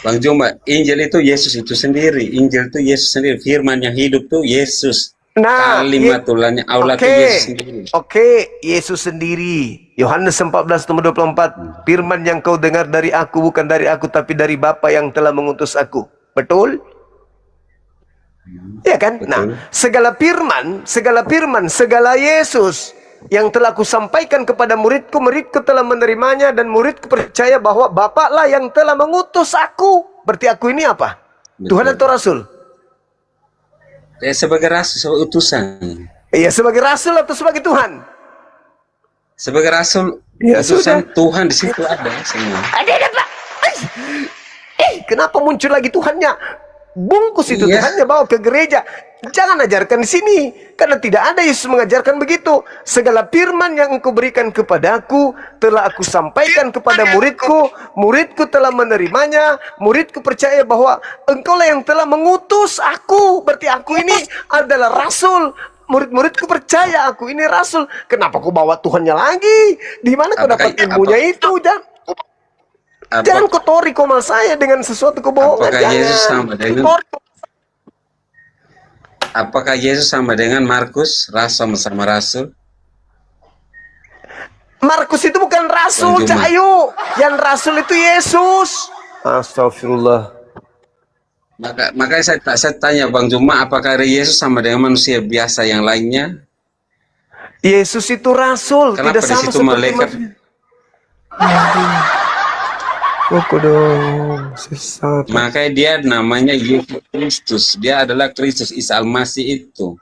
Bang Jumba, Injil itu Yesus itu sendiri. Injil itu Yesus sendiri. Firman yang hidup tuh Yesus. Nah, Kalimatulahnya Allah itu Yesus sendiri. Oke, Yesus sendiri. Yohanes 14 nomor 24. Firman yang kau dengar dari aku bukan dari aku tapi dari Bapa yang telah mengutus aku. Betul? Ya kan? Betul. Nah, segala firman, segala Yesus yang telah kusampaikan kepada muridku, muridku telah menerimanya dan muridku percaya bahwa Bapa lah yang telah mengutus aku. Berarti aku ini apa? Betul. Tuhan atau Rasul? Ya, sebagai rasul, sebagai utusan. Iya, sebagai Rasul atau sebagai Tuhan? Sebagai rasul, Ya, utusan sudah. Tuhan di situ ada semua. Ada Pak. Kenapa muncul lagi Tuhannya? Bungkus itu Iya. Tuhannya bawa ke gereja. Jangan ajarkan di sini, karena tidak ada Yesus mengajarkan begitu. Segala firman yang engkau berikan kepadaku telah aku sampaikan kepada muridku. Muridku telah menerimanya. Muridku percaya bahwa engkau lah yang telah mengutus aku. Berarti aku ini adalah Rasul. Murid-muridku percaya aku ini Rasul. Kenapa kau bawa Tuhannya lagi? Di mana kau dapat ilmunya itu? Jangan kotori komal saya dengan sesuatu kebohongan. Apakah Yesus Jangan. sama dengan Apakah Yesus sama dengan Markus, rasul sama rasul? Markus itu bukan Rasul, Bang Juma. Cahayu. Yang Rasul itu Yesus. Astagfirullah. Makanya saya tanya Bang Juma, apakah Yesus sama dengan manusia biasa yang lainnya? Yesus itu rasul, Kenapa tidak di sama situ seperti malaikat? manusia. Kok dong, sesat. Makanya dia namanya Yesus Kristus. Dia adalah Kristus, Isa Al-Masih itu.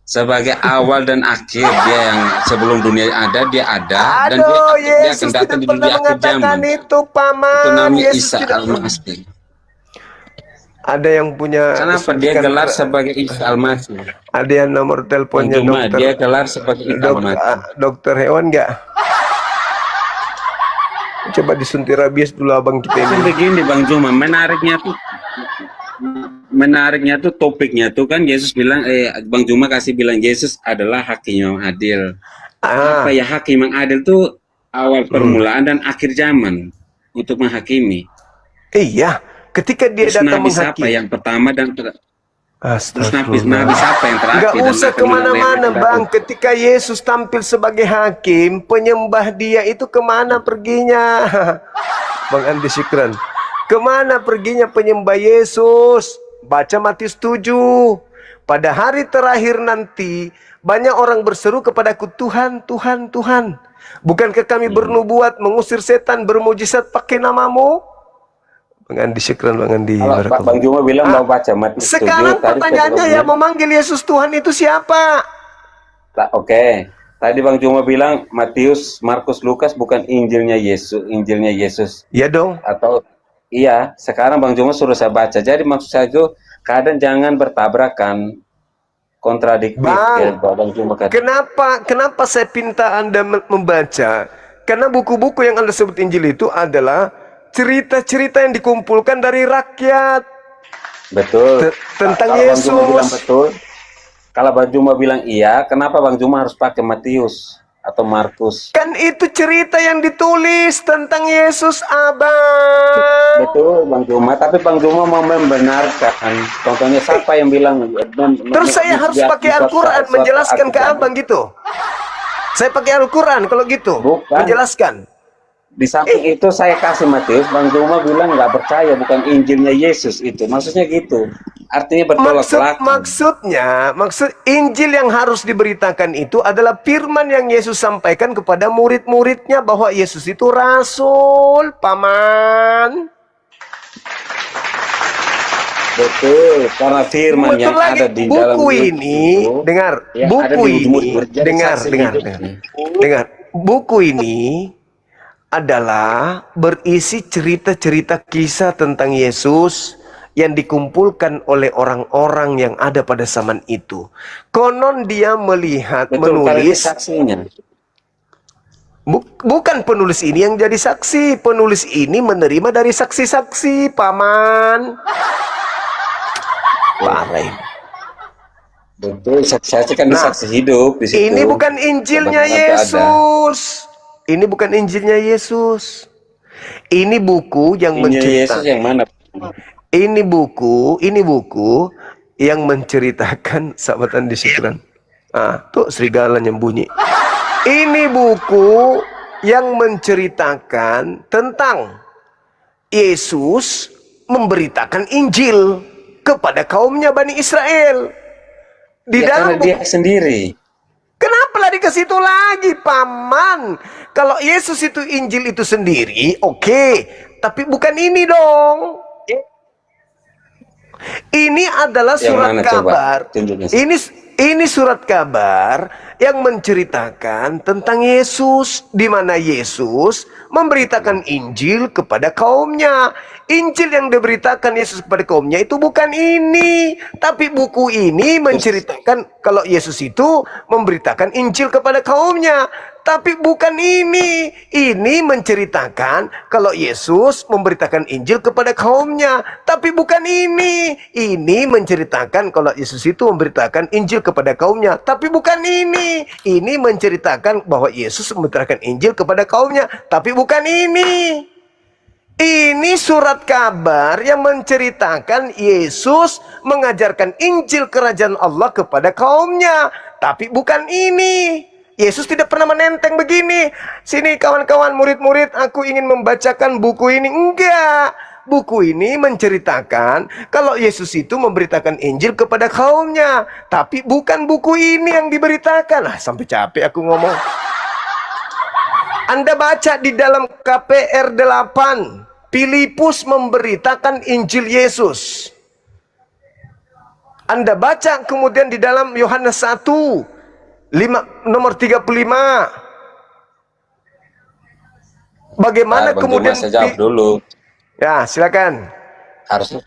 Sebagai awal dan akhir, dia yang sebelum dunia ada, dia ada. Dan Aduh, dia Yesus akan datang tidak di pernah dunia akhir mengatakan zaman. itu, Paman. Itu namanya Yesus Isa tidak pernah. Al-Masih. Ada yang punya Kenapa dia kesuntikan gelar sebagai Isa Al-Masih? Ada yang nomor teleponnya Bang Juma, dokter. dia gelar sebagai Isa Al-Masih. Dokter hewan nggak? Coba disuntik rabies dulu abang kita Kan ini. begini Bang Juma, menariknya tuh topiknya tuh kan Yesus bilang, Bang Juma kasih bilang Yesus adalah hakim yang adil. Apa ya hakim yang adil tuh awal permulaan dan akhir zaman untuk menghakimi. Iya, ketika dia Terus datang nabi siapa menghakimi. yang pertama dan terus nabi Astagfirullah. siapa yang terakhir? Nggak dan usah akan kemana-mana mengalami bang. Ketika Yesus tampil sebagai hakim, penyembah dia itu kemana perginya? Bang Andi Syukran. Kemana perginya penyembah Yesus? Baca Matius 7. Pada hari terakhir nanti, banyak orang berseru kepadaku, Tuhan, Tuhan, Tuhan. Bukankah kami bernubuat, mengusir setan, bermujizat pakai namamu? Bang Andi Syukran, Bang Andi. Kalau Bang Juma bilang mau baca Matius 7. Sekarang pertanyaannya yang memanggil Yesus Tuhan itu siapa? Oke. Tadi Bang Juma bilang Matius, Markus, Lukas bukan Injilnya Yesus. Iya dong. Atau iya, sekarang Bang Juma suruh saya baca. Jadi maksud saya itu kadang jangan bertabrakan, kontradiktif. Bang, Bang Juma kata. kenapa saya minta Anda membaca? Karena buku-buku yang Anda sebut Injil itu adalah cerita-cerita yang dikumpulkan dari rakyat. Betul. Tentang Kalau Yesus. Bang Juma bilang betul. Kalau Bang Juma bilang iya, kenapa Bang Juma harus pakai Matius atau Markus? Kan itu cerita yang ditulis tentang Yesus, Abang. Betul Bang Juma, tapi Bang Juma mau membenarkan. Contohnya siapa yang bilang? Terus saya harus pakai Al-Quran menjelaskan ke Abang gitu. Saya pakai Al-Quran kalau gitu. Bukan. Menjelaskan. Di samping itu saya kasih Matius, Bang Juma bilang nggak percaya, bukan Injilnya Yesus itu. Maksudnya gitu. Artinya bertolak belakang. Maksud Injil yang harus diberitakan itu adalah firman yang Yesus sampaikan kepada murid-muridnya bahwa Yesus itu rasul, Paman. Betul, karena firman Betul yang lagi. ada di dalam Buku ini, dengar, buku ini, dengar. Buku ini adalah berisi cerita-cerita kisah tentang Yesus yang dikumpulkan oleh orang-orang yang ada pada zaman itu. Konon dia melihat, Betul, menulis. saksinya. Bukan penulis ini yang jadi saksi. Penulis ini menerima dari saksi-saksi, Paman. Parah. Betul, saksi kan saksi hidup di situ. Ini bukan Injilnya Yesus. Ini bukan Injilnya Yesus. Ini buku yang Yesus yang mana? Ini buku yang menceritakan sahabat Andi Syukran. Tuh serigalanya bunyi. Ini buku yang menceritakan tentang Yesus memberitakan Injil kepada kaumnya Bani Israel. Di dalam karena dia sendiri. Kenapa lari ke situ lagi, Paman? Kalau Yesus itu Injil itu sendiri, oke. Tapi bukan ini dong. Ini adalah surat kabar. Ini surat kabar yang menceritakan tentang Yesus, di mana Yesus memberitakan Injil kepada kaumnya. Injil yang diberitakan Yesus kepada kaumnya itu bukan ini, tapi buku ini menceritakan kalau Yesus itu memberitakan Injil kepada kaumnya. Tapi bukan ini. Ini menceritakan kalau Yesus memberitakan Injil kepada kaumnya. Tapi bukan ini. Ini menceritakan kalau Yesus itu memberitakan Injil kepada kaumnya. Tapi bukan ini. Ini menceritakan bahwa Yesus memberitakan Injil kepada kaumnya. Tapi bukan ini. Ini surat kabar yang menceritakan Yesus mengajarkan Injil kerajaan Allah kepada kaumnya. Tapi bukan ini. Yesus tidak pernah menenteng begini. Sini kawan-kawan murid-murid, aku ingin membacakan buku ini. Enggak. buku ini menceritakan kalau Yesus itu memberitakan Injil kepada kaumnya. Tapi bukan buku ini yang diberitakan. Sampai capek aku ngomong. Anda baca di dalam KPR 8. Filipus memberitakan Injil Yesus. Anda baca kemudian di dalam Yohanes 1. Nomor 35. Bagaimana Bang kemudian Juma, saya jawab dulu. Ya, silakan. Harusnya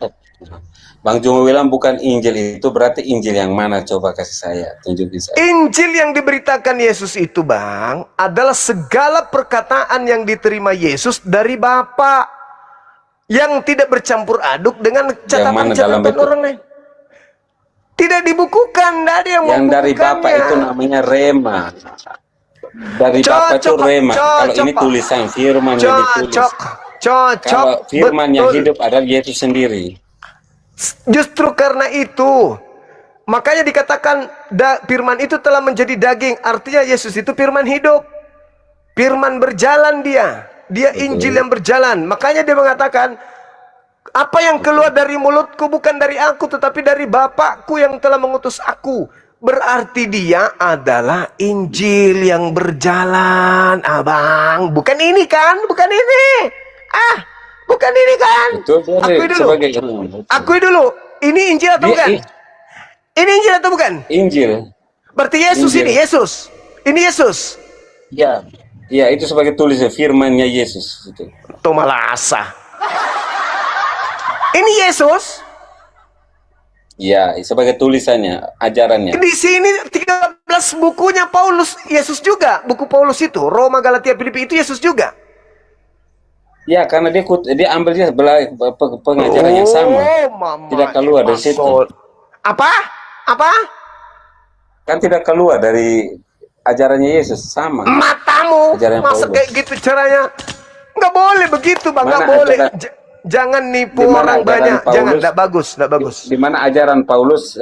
Bang Juma bilang bukan Injil, itu berarti Injil yang mana? Coba kasih saya, tunjukin saya. Injil yang diberitakan Yesus itu, Bang, adalah segala perkataan yang diterima Yesus dari Bapa, yang tidak bercampur aduk dengan catatan-catatan orang lain. Tidak dibukukan, tidak ada yang Yang dari Bapa itu namanya rema. Dari Bapa itu rema. Kalau ini tulisan firman yang ditulis. Kalau firman yang hidup adalah Yesus sendiri. Justru karena itu, makanya dikatakan firman itu telah menjadi daging. Artinya Yesus itu firman hidup. Firman berjalan dia. Dia Injil yang berjalan. Makanya dia mengatakan, apa yang keluar dari mulutku bukan dari aku, tetapi dari Bapakku yang telah mengutus aku. Berarti dia adalah Injil yang berjalan, Abang. Bukan ini kan? Bukan ini. Bukan ini kan? Akui dulu. Akui dulu. Ini Injil atau bukan? Ini Injil atau bukan? Injil. Berarti Yesus ini, Yesus. Ini Yesus. Ya. Ya, itu sebagai tulisan firman-Nya Yesus itu. Tomalasa. Ini Yesus. Ya, sebagai tulisannya, ajarannya. Di sini 13 bukunya Paulus, Yesus juga. Buku Paulus itu, Roma, Galatia, Filipi itu Yesus juga. Ya, karena dia ambilnya pengajaran yang sama. Tidak keluar dari situ. Apa? Kan tidak keluar dari ajarannya Yesus, sama. Matamu, masa kayak gitu caranya? Nggak boleh begitu, Bang. Nggak boleh. Jangan nipu orang banyak. Jangan, tidak bagus, tidak bagus. Di mana ajaran Paulus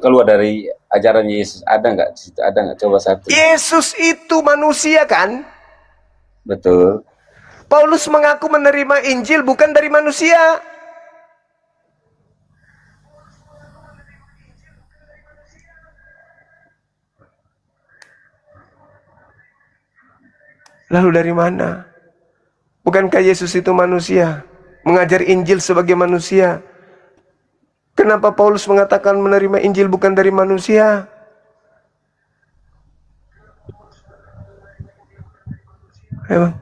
keluar dari ajaran Yesus? Ada nggak? Ada nggak? Coba satu. Yesus itu manusia kan? Betul. Paulus mengaku menerima Injil bukan dari manusia. Lalu dari mana? Bukankah Yesus itu manusia? Mengajar Injil sebagai manusia. Kenapa Paulus mengatakan menerima Injil bukan dari manusia? Emang,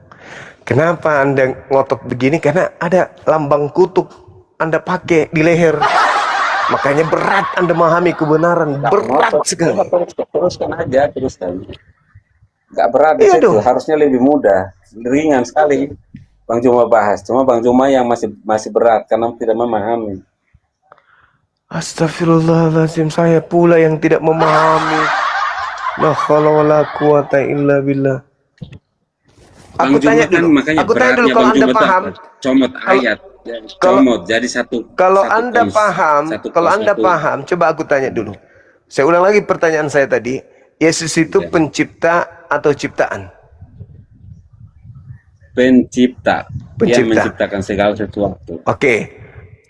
kenapa Anda ngotot begini? Karena ada lambang kutub Anda pakai di leher. Makanya berat Anda memahami kebenaran. Berat sekali. Teruskan aja, teruskan. Gak berat di situ, harusnya lebih mudah. Ringan sekali. Bang Juma bahas, cuma Bang Juma yang masih berat karena tidak memahami. Astagfirullahaladzim, saya pula yang tidak memahami. La haula wala quwata illa billah. Aku tanya dulu, aku tanya dulu kalau Anda paham. Comot ayat, comot jadi satu. Kalau Anda paham, kalau Anda paham, coba aku tanya dulu. Saya ulang lagi pertanyaan saya tadi. Yesus itu pencipta atau ciptaan? Pencipta. Dia menciptakan segala sesuatu. Oke.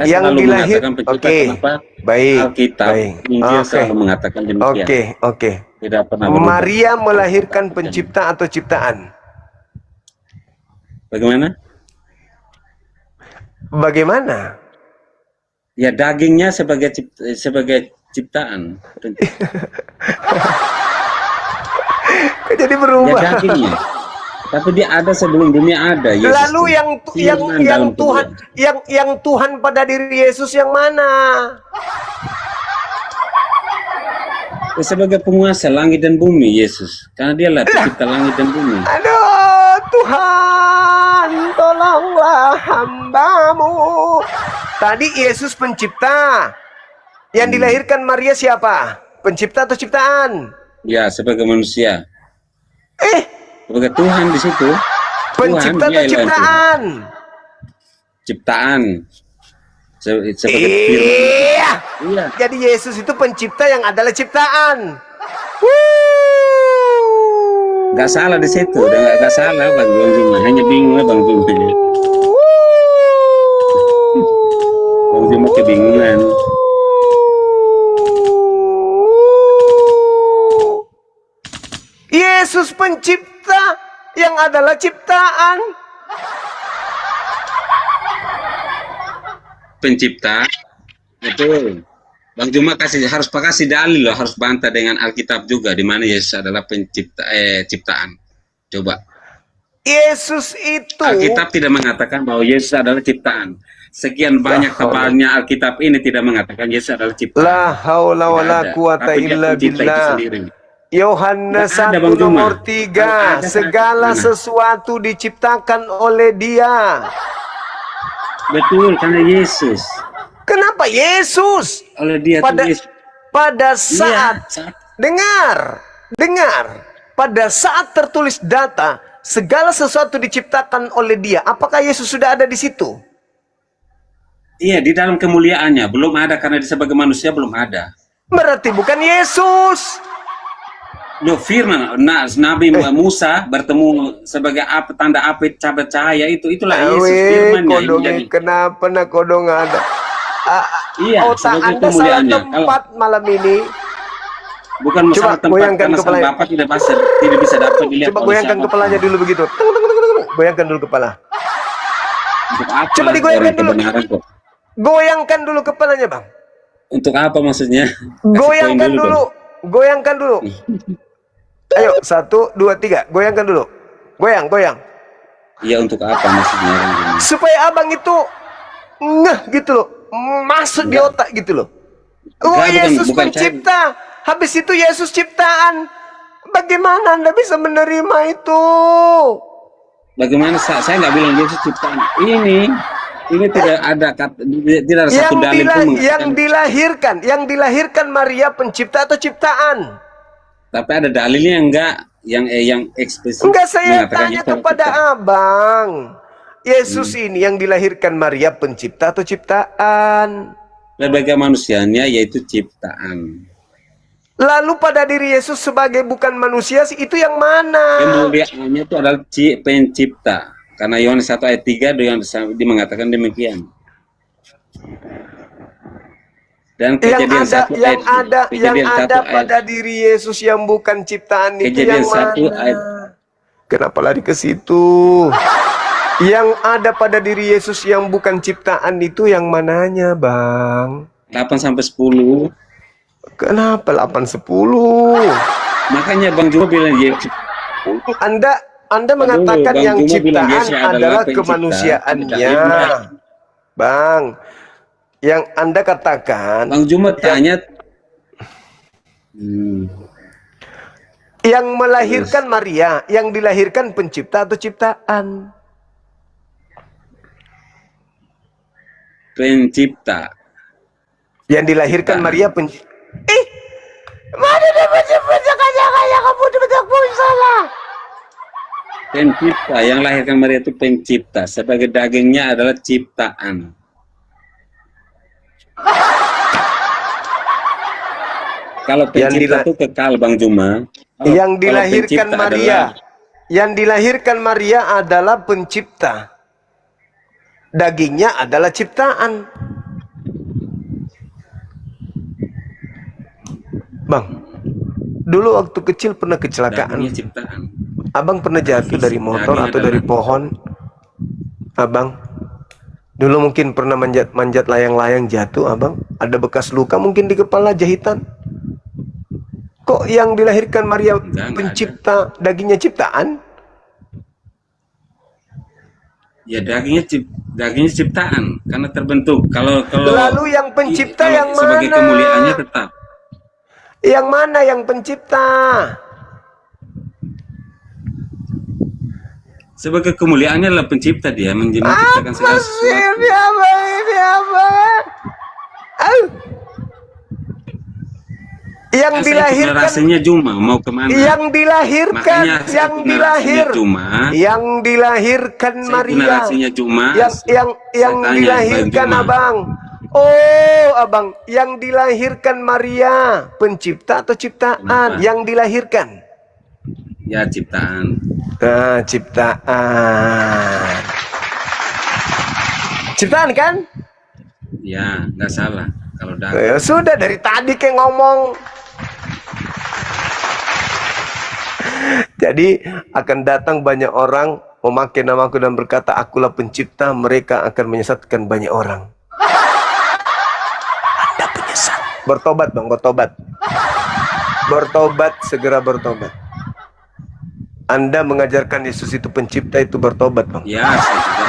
Yang dilahirkan. Oke. Baik. Alkitab, Injil selalu mengatakan demikian. Oke. Tidak pernah berubah. Maria melahirkan pencipta atau ciptaan? Bagaimana? Bagaimana? Ya dagingnya sebagai ciptaan. Jadi berubah. Ya dagingnya. Tapi dia ada sebelum dunia ada. Yesus. Lalu yang Tuhan pada diri Yesus yang mana? Sebagai penguasa langit dan bumi Yesus. Karena dialah pencipta langit dan bumi. Aduh Tuhan, tolonglah hambamu. Tadi Yesus pencipta. Yang dilahirkan Maria siapa? Pencipta atau ciptaan? Ya, sebagai manusia. Sebagai Tuhan di situ. Pencipta atau ciptaan? Ciptaan. Sebagai firman. Iya. Jadi Yesus itu pencipta yang adalah ciptaan. Gak salah di situ, udah gak salah Bang Juma. Hanya bingung Bang Juma. Yesus pencipta yang adalah ciptaan. Pencipta, betul. Bang Juma harus kasih dalil loh, harus bantah dengan Alkitab juga di mana Yesus adalah ciptaan. Coba. Yesus itu Alkitab tidak mengatakan bahwa Yesus adalah ciptaan. Sekian banyak tebalnya Alkitab ini tidak mengatakan Yesus adalah ciptaan. La haula wala quwata illa billah. Yohanes 1 nomor 3, segala sesuatu diciptakan oleh Dia. Betul, karena Yesus. Kenapa Yesus? Oleh Dia pada saat dengar, pada saat tertulis data, segala sesuatu diciptakan oleh Dia. Apakah Yesus sudah ada di situ? Iya, di dalam kemuliaannya belum ada, karena dia sebagai manusia belum ada. Berarti bukan Yesus. Loh, firman Nabi Musa bertemu sebagai tanda api cabai cahaya itulah Yesus firman-Nya. Kenapa nak kodong ada? Iya, otak Anda salah tempat malam ini. Bukan masalah tempat, karena sang Bapak tidak bisa dapat dilihat. Coba goyangkan kepalanya dulu begitu. Goyangkan dulu kepala. Coba digoyangkan dulu. Goyangkan dulu kepalanya, Bang. Untuk apa maksudnya? Goyangkan dulu. Goyangkan dulu. Ayo, 1, 2, 3. Goyangkan dulu. Goyang. Iya, untuk apa maksudnya? Supaya abang itu ngeh gitu loh. Masuk di otak gitu loh. Oh, Yesus pencipta. Habis itu Yesus ciptaan. Bagaimana Anda bisa menerima itu? Bagaimana saya nggak bilang Yesus ciptaan. Ini tidak ada satu dalil pun yang dilahirkan Maria pencipta atau ciptaan? Tapi ada dalilnya yang eksplisit. Enggak, saya tanya kepada abang. Yesus ini yang dilahirkan Maria pencipta atau ciptaan? Sebagai manusianya yaitu ciptaan. Lalu pada diri Yesus sebagai bukan manusia itu yang mana? Kemuliaannya itu adalah pencipta. Karena Yohanes 1 ayat 3 dia mengatakan demikian. Dan kejadian yang ada pada diri Yesus yang bukan ciptaan itu yang mana? Kenapa lari ke situ? Yang ada pada diri Yesus yang bukan ciptaan itu yang mananya, Bang? 8-10. Kenapa 8-10? Makanya Bang Juma bilang Yesus. Anda mengatakan yang ciptaan adalah kemanusiaannya. Bang, yang Anda katakan, Bang Juma tanya yang melahirkan Maria, yang dilahirkan pencipta atau ciptaan? Pencipta. Yang dilahirkan Maria pencipta. Mana dia baca kayak kamu betul salah. Pencipta, yang lahirkan Maria itu pencipta, sebagai dagingnya adalah ciptaan. Kalau pencipta itu kekal, Bang Juma. Yang dilahirkan Maria, yang dilahirkan Maria adalah pencipta. Dagingnya adalah ciptaan. Bang, dulu waktu kecil pernah kecelakaan. Abang pernah jatuh dari motor atau dari pohon? Abang dulu mungkin pernah manjat layang-layang jatuh, abang? Ada bekas luka mungkin di kepala, jahitan. Kok yang dilahirkan Maria pencipta, dagingnya ciptaan? Ya dagingnya ciptaan karena terbentuk. Kalau lalu yang pencipta yang mana? Sebagai kemuliaannya tetap. Yang mana yang pencipta? Sebagai kemuliaannya adalah pencipta, dia menciptakan segala sesuatu. Ini apa? Yang dilahirkan generasinya Juma mau kemana? Yang dilahirkan, yang dilahirkan Maria. Generasinya Juma. Yang dilahirkan abang. Oh, abang, yang dilahirkan Maria pencipta atau ciptaan? Kenapa? Yang dilahirkan. Ya, ciptaan. Nah, ciptaan. Ciptaan kan? Ya, nggak salah. Kalau ya sudah, dari tadi kayak ngomong. Jadi akan datang banyak orang memakai namaku dan berkata, akulah pencipta, mereka akan menyesatkan banyak orang. Anda penyesat. Bertobat bang, bertobat. Bertobat, segera bertobat. Anda mengajarkan Yesus itu pencipta, itu bertobat bang. Ya, saya juga.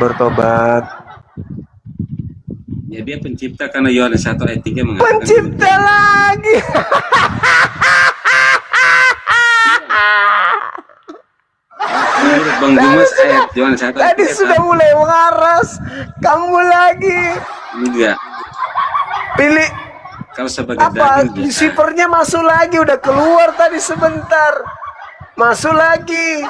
Bertobat. Ya, dia pencipta karena Yohanes 1 ayat 3 mengatakan Pencipta lagi. menurut Bang Jumas ayat Yohanes 1 ayat Tadi 3 sudah mulai waras. Kamu lagi. enggak. Pilih Kalau sebagai apa? daging bisa. Sipernya masuk lagi. Udah keluar tadi sebentar. Masuk lagi.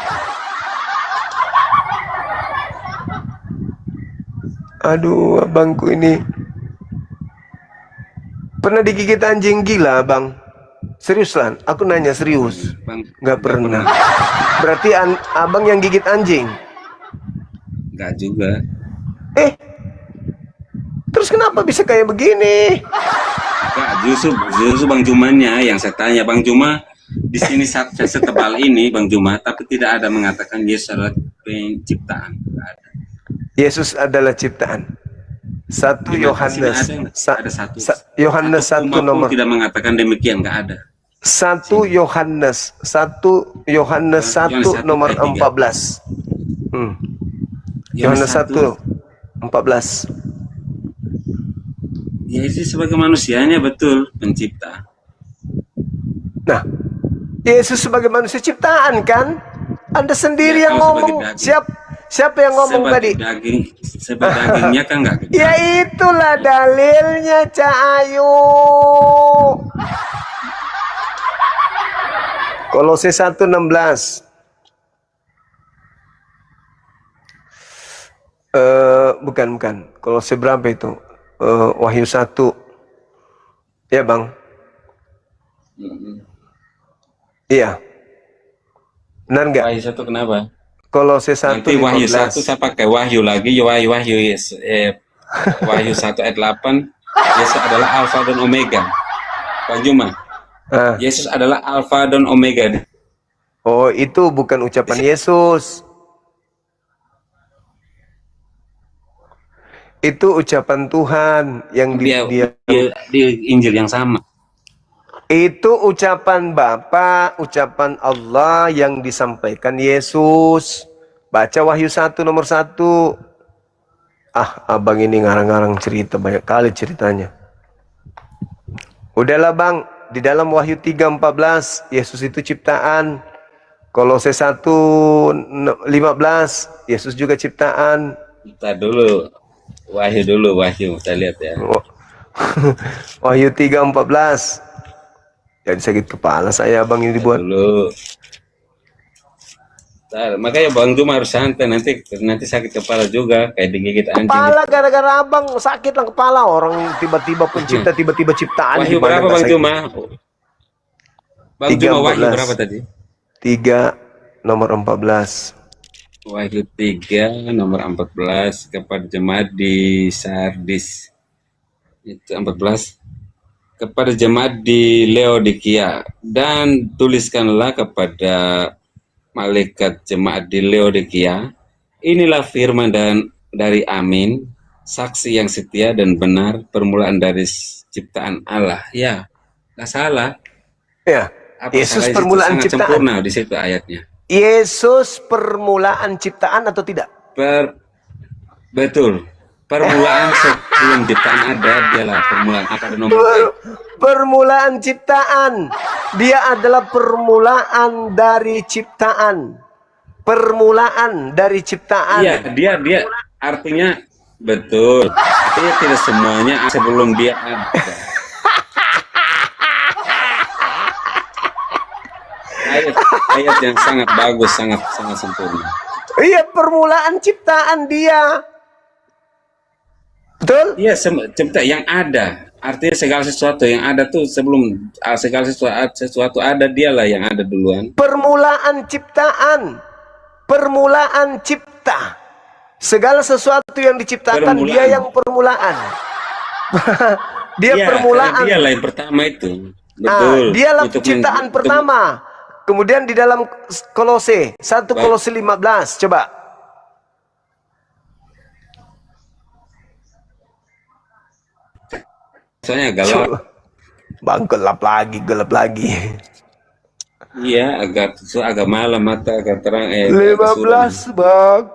Aduh, abangku ini. Pernah digigit anjing gila, bang? Serius lan? Aku nanya serius. Bang, Nggak pernah. Berarti abang yang gigit anjing? enggak juga. Terus kenapa bisa kayak begini? Enggak, justru Bang Jumanya yang saya tanya. Bang Juma di sini setebal ini Bang Juma, tapi tidak ada mengatakan Yesus adalah penciptaan. Enggak ada. Yesus adalah ciptaan. 1 Yohanes Ada satu. Yohanes 1 Satu nomor tidak mengatakan demikian, enggak ada. 1 Yohanes 1 nomor 14. Yohanes 1 14. Yesus sebagai manusianya betul pencipta. Nah, Yesus sebagai manusia ciptaan kan? Anda sendiri Ya, yang kalau sebagai ngomong. daging. Siapa yang ngomong tadi? Sebagai dagingnya kan enggak kejam. Ya itulah dalilnya, Cak Ayu. Kolose 1:16. Bukan. Kolose berapa itu? Wahyu 1. Ya, Bang. Iya. Benar nggak? Wahyu 1 kenapa? Kolose 1 Nanti Wahyu 1 saya pakai Wahyu lagi, Wahyu 1 ayat 8. Yesus adalah Alfa dan Omega. Bang Juma, Yesus adalah Alfa dan Omega. Oh, itu bukan ucapan Yesus. Itu ucapan Tuhan yang di Injil yang sama. Itu ucapan Bapa, ucapan Allah yang disampaikan Yesus. Baca Wahyu 1 nomor 1. Abang ini ngarang-ngarang cerita, banyak kali ceritanya. Udahlah bang, di dalam Wahyu 3:14 Yesus itu ciptaan. Kolose 1:15 Yesus juga ciptaan. Kita dulu Wahyu kita lihat ya. Wahyu 3:14. Jadi sakit kepala saya abang ini dibuat. Dulu. Makanya Bang Juma harus santai, nanti sakit kepala juga kayak digigit anjing. Kepala gara-gara abang sakit lah kepala, orang tiba-tiba pencipta tiba-tiba ciptaan. Wahyu berapa Bang Juma? Bang Juma Wahyu berapa tadi? 3 nomor 14. Wahyu 3 nomor 14 kepada jemaat di Sardis. Itu 14. Kepada jemaat di Laodikia, dan tuliskanlah kepada malaikat jemaat di Laodikia, inilah firman dari Amin, saksi yang setia dan benar, permulaan dari ciptaan Allah. Ya, nggak salah. Ya, Apa Yesus salah permulaan sangat ciptaan. sempurna di situ ayatnya. Yesus permulaan ciptaan atau tidak? Betul. Permulaan sebelum ciptaan ada, dialah permulaan. Apa ada nomor? Permulaan ciptaan. Dia adalah permulaan dari ciptaan. Permulaan dari ciptaan. Iya, dia artinya betul. Artinya tidak semuanya sebelum dia ada. Ayat yang sangat bagus, sangat sempurna. Iya, permulaan ciptaan dia. Betul? Iya, cipta yang ada. Artinya segala sesuatu yang ada tuh sebelum segala sesuatu ada, dialah yang ada duluan. Permulaan ciptaan. Permulaan cipta. Segala sesuatu yang diciptakan dia yang permulaan. Dia ya, permulaan. Dialah yang pertama itu. Betul. Dialah ciptaan pertama. Kemudian di dalam Kolose, 1 Kolose 15, coba. Soalnya galau. Bang, gelap lagi. Iya, agak malam mata agak terang. 15, Bang.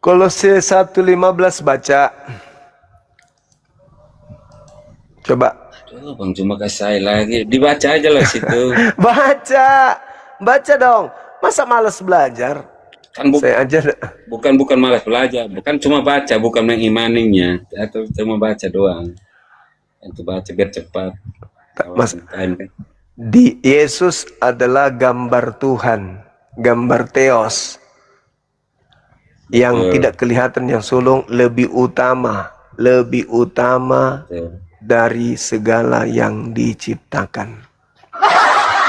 Kolose 1:15 baca. Coba. Aduh, Bang cuma kasih saya lagi. Dibaca aja lah situ. Baca dong. Masa malas belajar? Kan Saya aja. bukan malas belajar, bukan cuma baca, bukan mengimaninya, atau cuma baca doang. Itu baca biar cepat. Mas, Time kan. di Yesus adalah gambar Tuhan, gambar Theos yang tidak kelihatan, yang sulung, lebih utama Betul. dari segala yang diciptakan.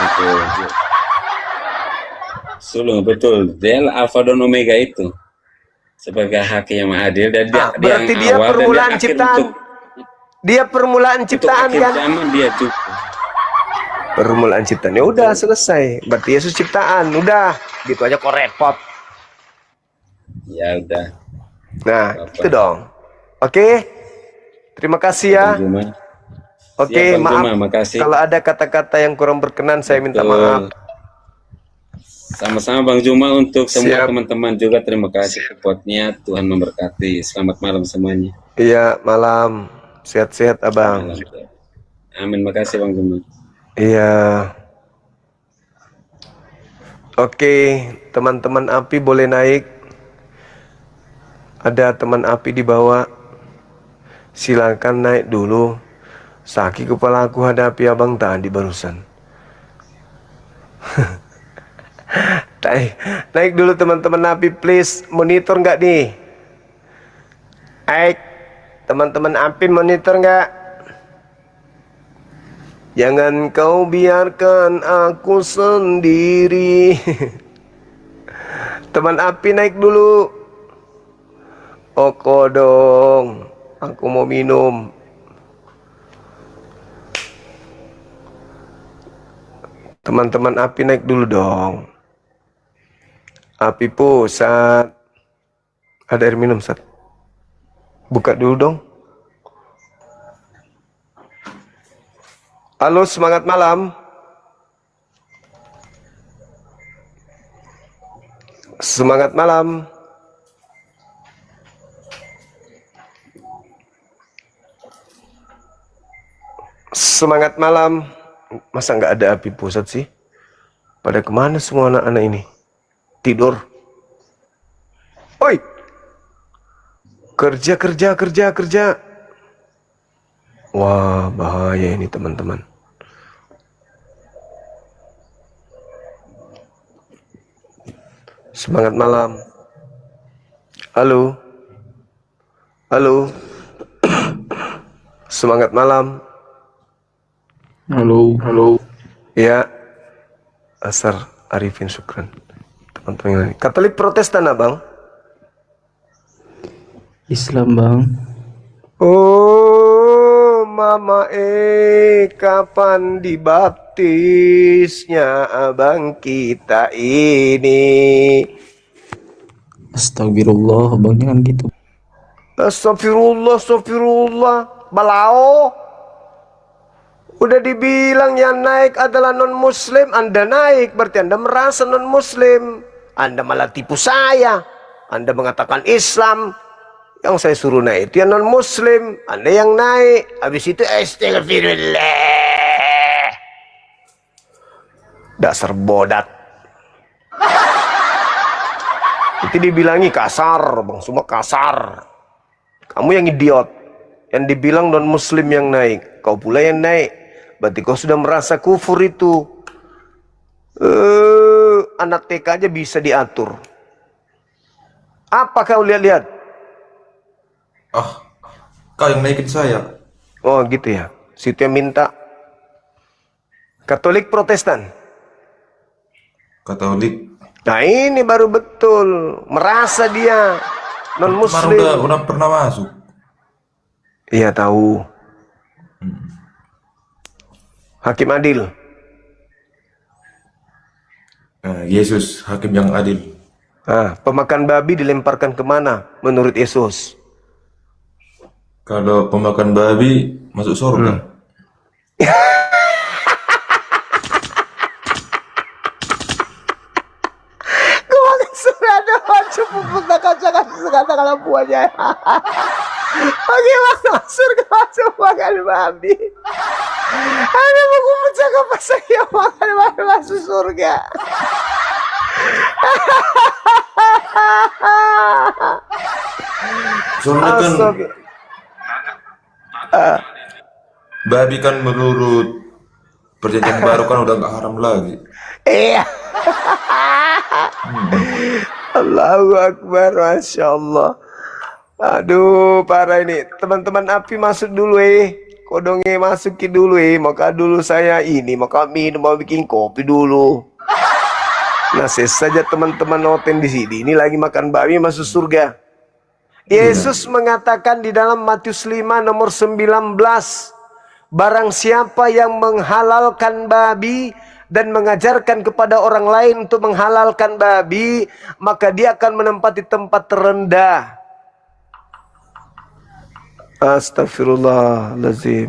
Betul. Sulung, betul. Dia Alfa dan Omega itu sebagai hakim yang adil, dan Berarti dia awal permulaan dan dia akhir ciptaan. Dia permulaan untuk ciptaan akhir kan? zaman dia cukup. Permulaan ciptaan. Ya udah selesai. Berarti Yesus ciptaan. Udah, gitu aja kok repot. Ya udah. Nah, Apa? itu dong. Oke. Terima kasih ya. Bang Juma. Oke, Siap, Bang maaf Juma, makasih. kalau ada kata-kata yang kurang berkenan, saya minta Betul. maaf. Sama-sama Bang Juma, untuk semua Siap. teman-teman juga terima kasih supportnya. Tuhan memberkati. Selamat malam semuanya. Iya, malam. Sehat-sehat, Abang. Amin, makasih Bang Juma. Iya. Oke, teman-teman api boleh naik. Ada teman api di bawah. Silakan naik dulu. Sakit kepala aku hadapi abang tadi barusan. Naik dulu teman-teman api, please. Monitor nggak nih? Naik. Teman-teman api monitor nggak? Jangan kau biarkan aku sendiri. Teman api naik dulu. Oko dong, aku mau minum. Teman-teman api naik dulu dong. Api pusat. Ada air minum, Sat? Buka dulu dong. Halo, semangat malam. Semangat malam. Semangat malam. Masa nggak ada api pusat sih? Pada kemana semua anak-anak ini? Tidur. Oi. Kerja, kerja, kerja, kerja. Wah, bahaya ini teman-teman. Semangat malam. Halo. Halo. Semangat malam. Halo. Halo. Ya. Asar Arifin Syukran. Teman-teman yang lain. Katolik Protestan, Abang? Islam, Bang. Oh, Mama kapan dibaptisnya abang kita ini? Astagfirullah, Bang, jangan gitu. Astagfirullah, astagfirullah. Balao. Udah dibilang yang naik adalah non-muslim, Anda naik, berarti Anda merasa non-muslim. Anda malah tipu saya. Anda mengatakan Islam. Yang saya suruh naik itu yang non-muslim. Anda yang naik. Habis itu astagfirullah. Dasar bodat. Itu dibilangi kasar, Bang. Semua kasar. Kamu yang idiot. Yang dibilang non-muslim yang naik. Kau pula yang naik. Berarti kau sudah merasa kufur itu. Anak TK aja bisa diatur. Apa kau lihat-lihat? Kau yang naikin saya. Oh gitu ya. Situ yang minta. Katolik Protestan. Katolik. Nah ini baru betul. Merasa dia non-muslim. Udah pernah masuk. Iya tahu. Hakim adil. Yesus, hakim yang adil. Pemakan babi dilemparkan kemana menurut Yesus? Kalau pemakan babi masuk surga. Ada cukup katakan kata-kata buahnya. Bagaimana surga masuk makan babi? Ada buku menjaga pasal yang makan babi masuk surga. Soalnya kan babi kan menurut perjanjian baru kan udah nggak haram lagi. Iya. Allahu Akbar, Masya Allah. Aduh, parah ini. Teman-teman api masuk dulu Kodongnya masukin dulu Maka dulu saya ini, maka minum, mau bikin kopi dulu. Nah, saja teman-teman noten di sini. Ini lagi makan babi masuk surga. Yesus mengatakan di dalam Matius 5 nomor 19. Barang siapa yang menghalalkan babi dan mengajarkan kepada orang lain untuk menghalalkan babi, maka dia akan menempati tempat terendah. Astagfirullahaladzim.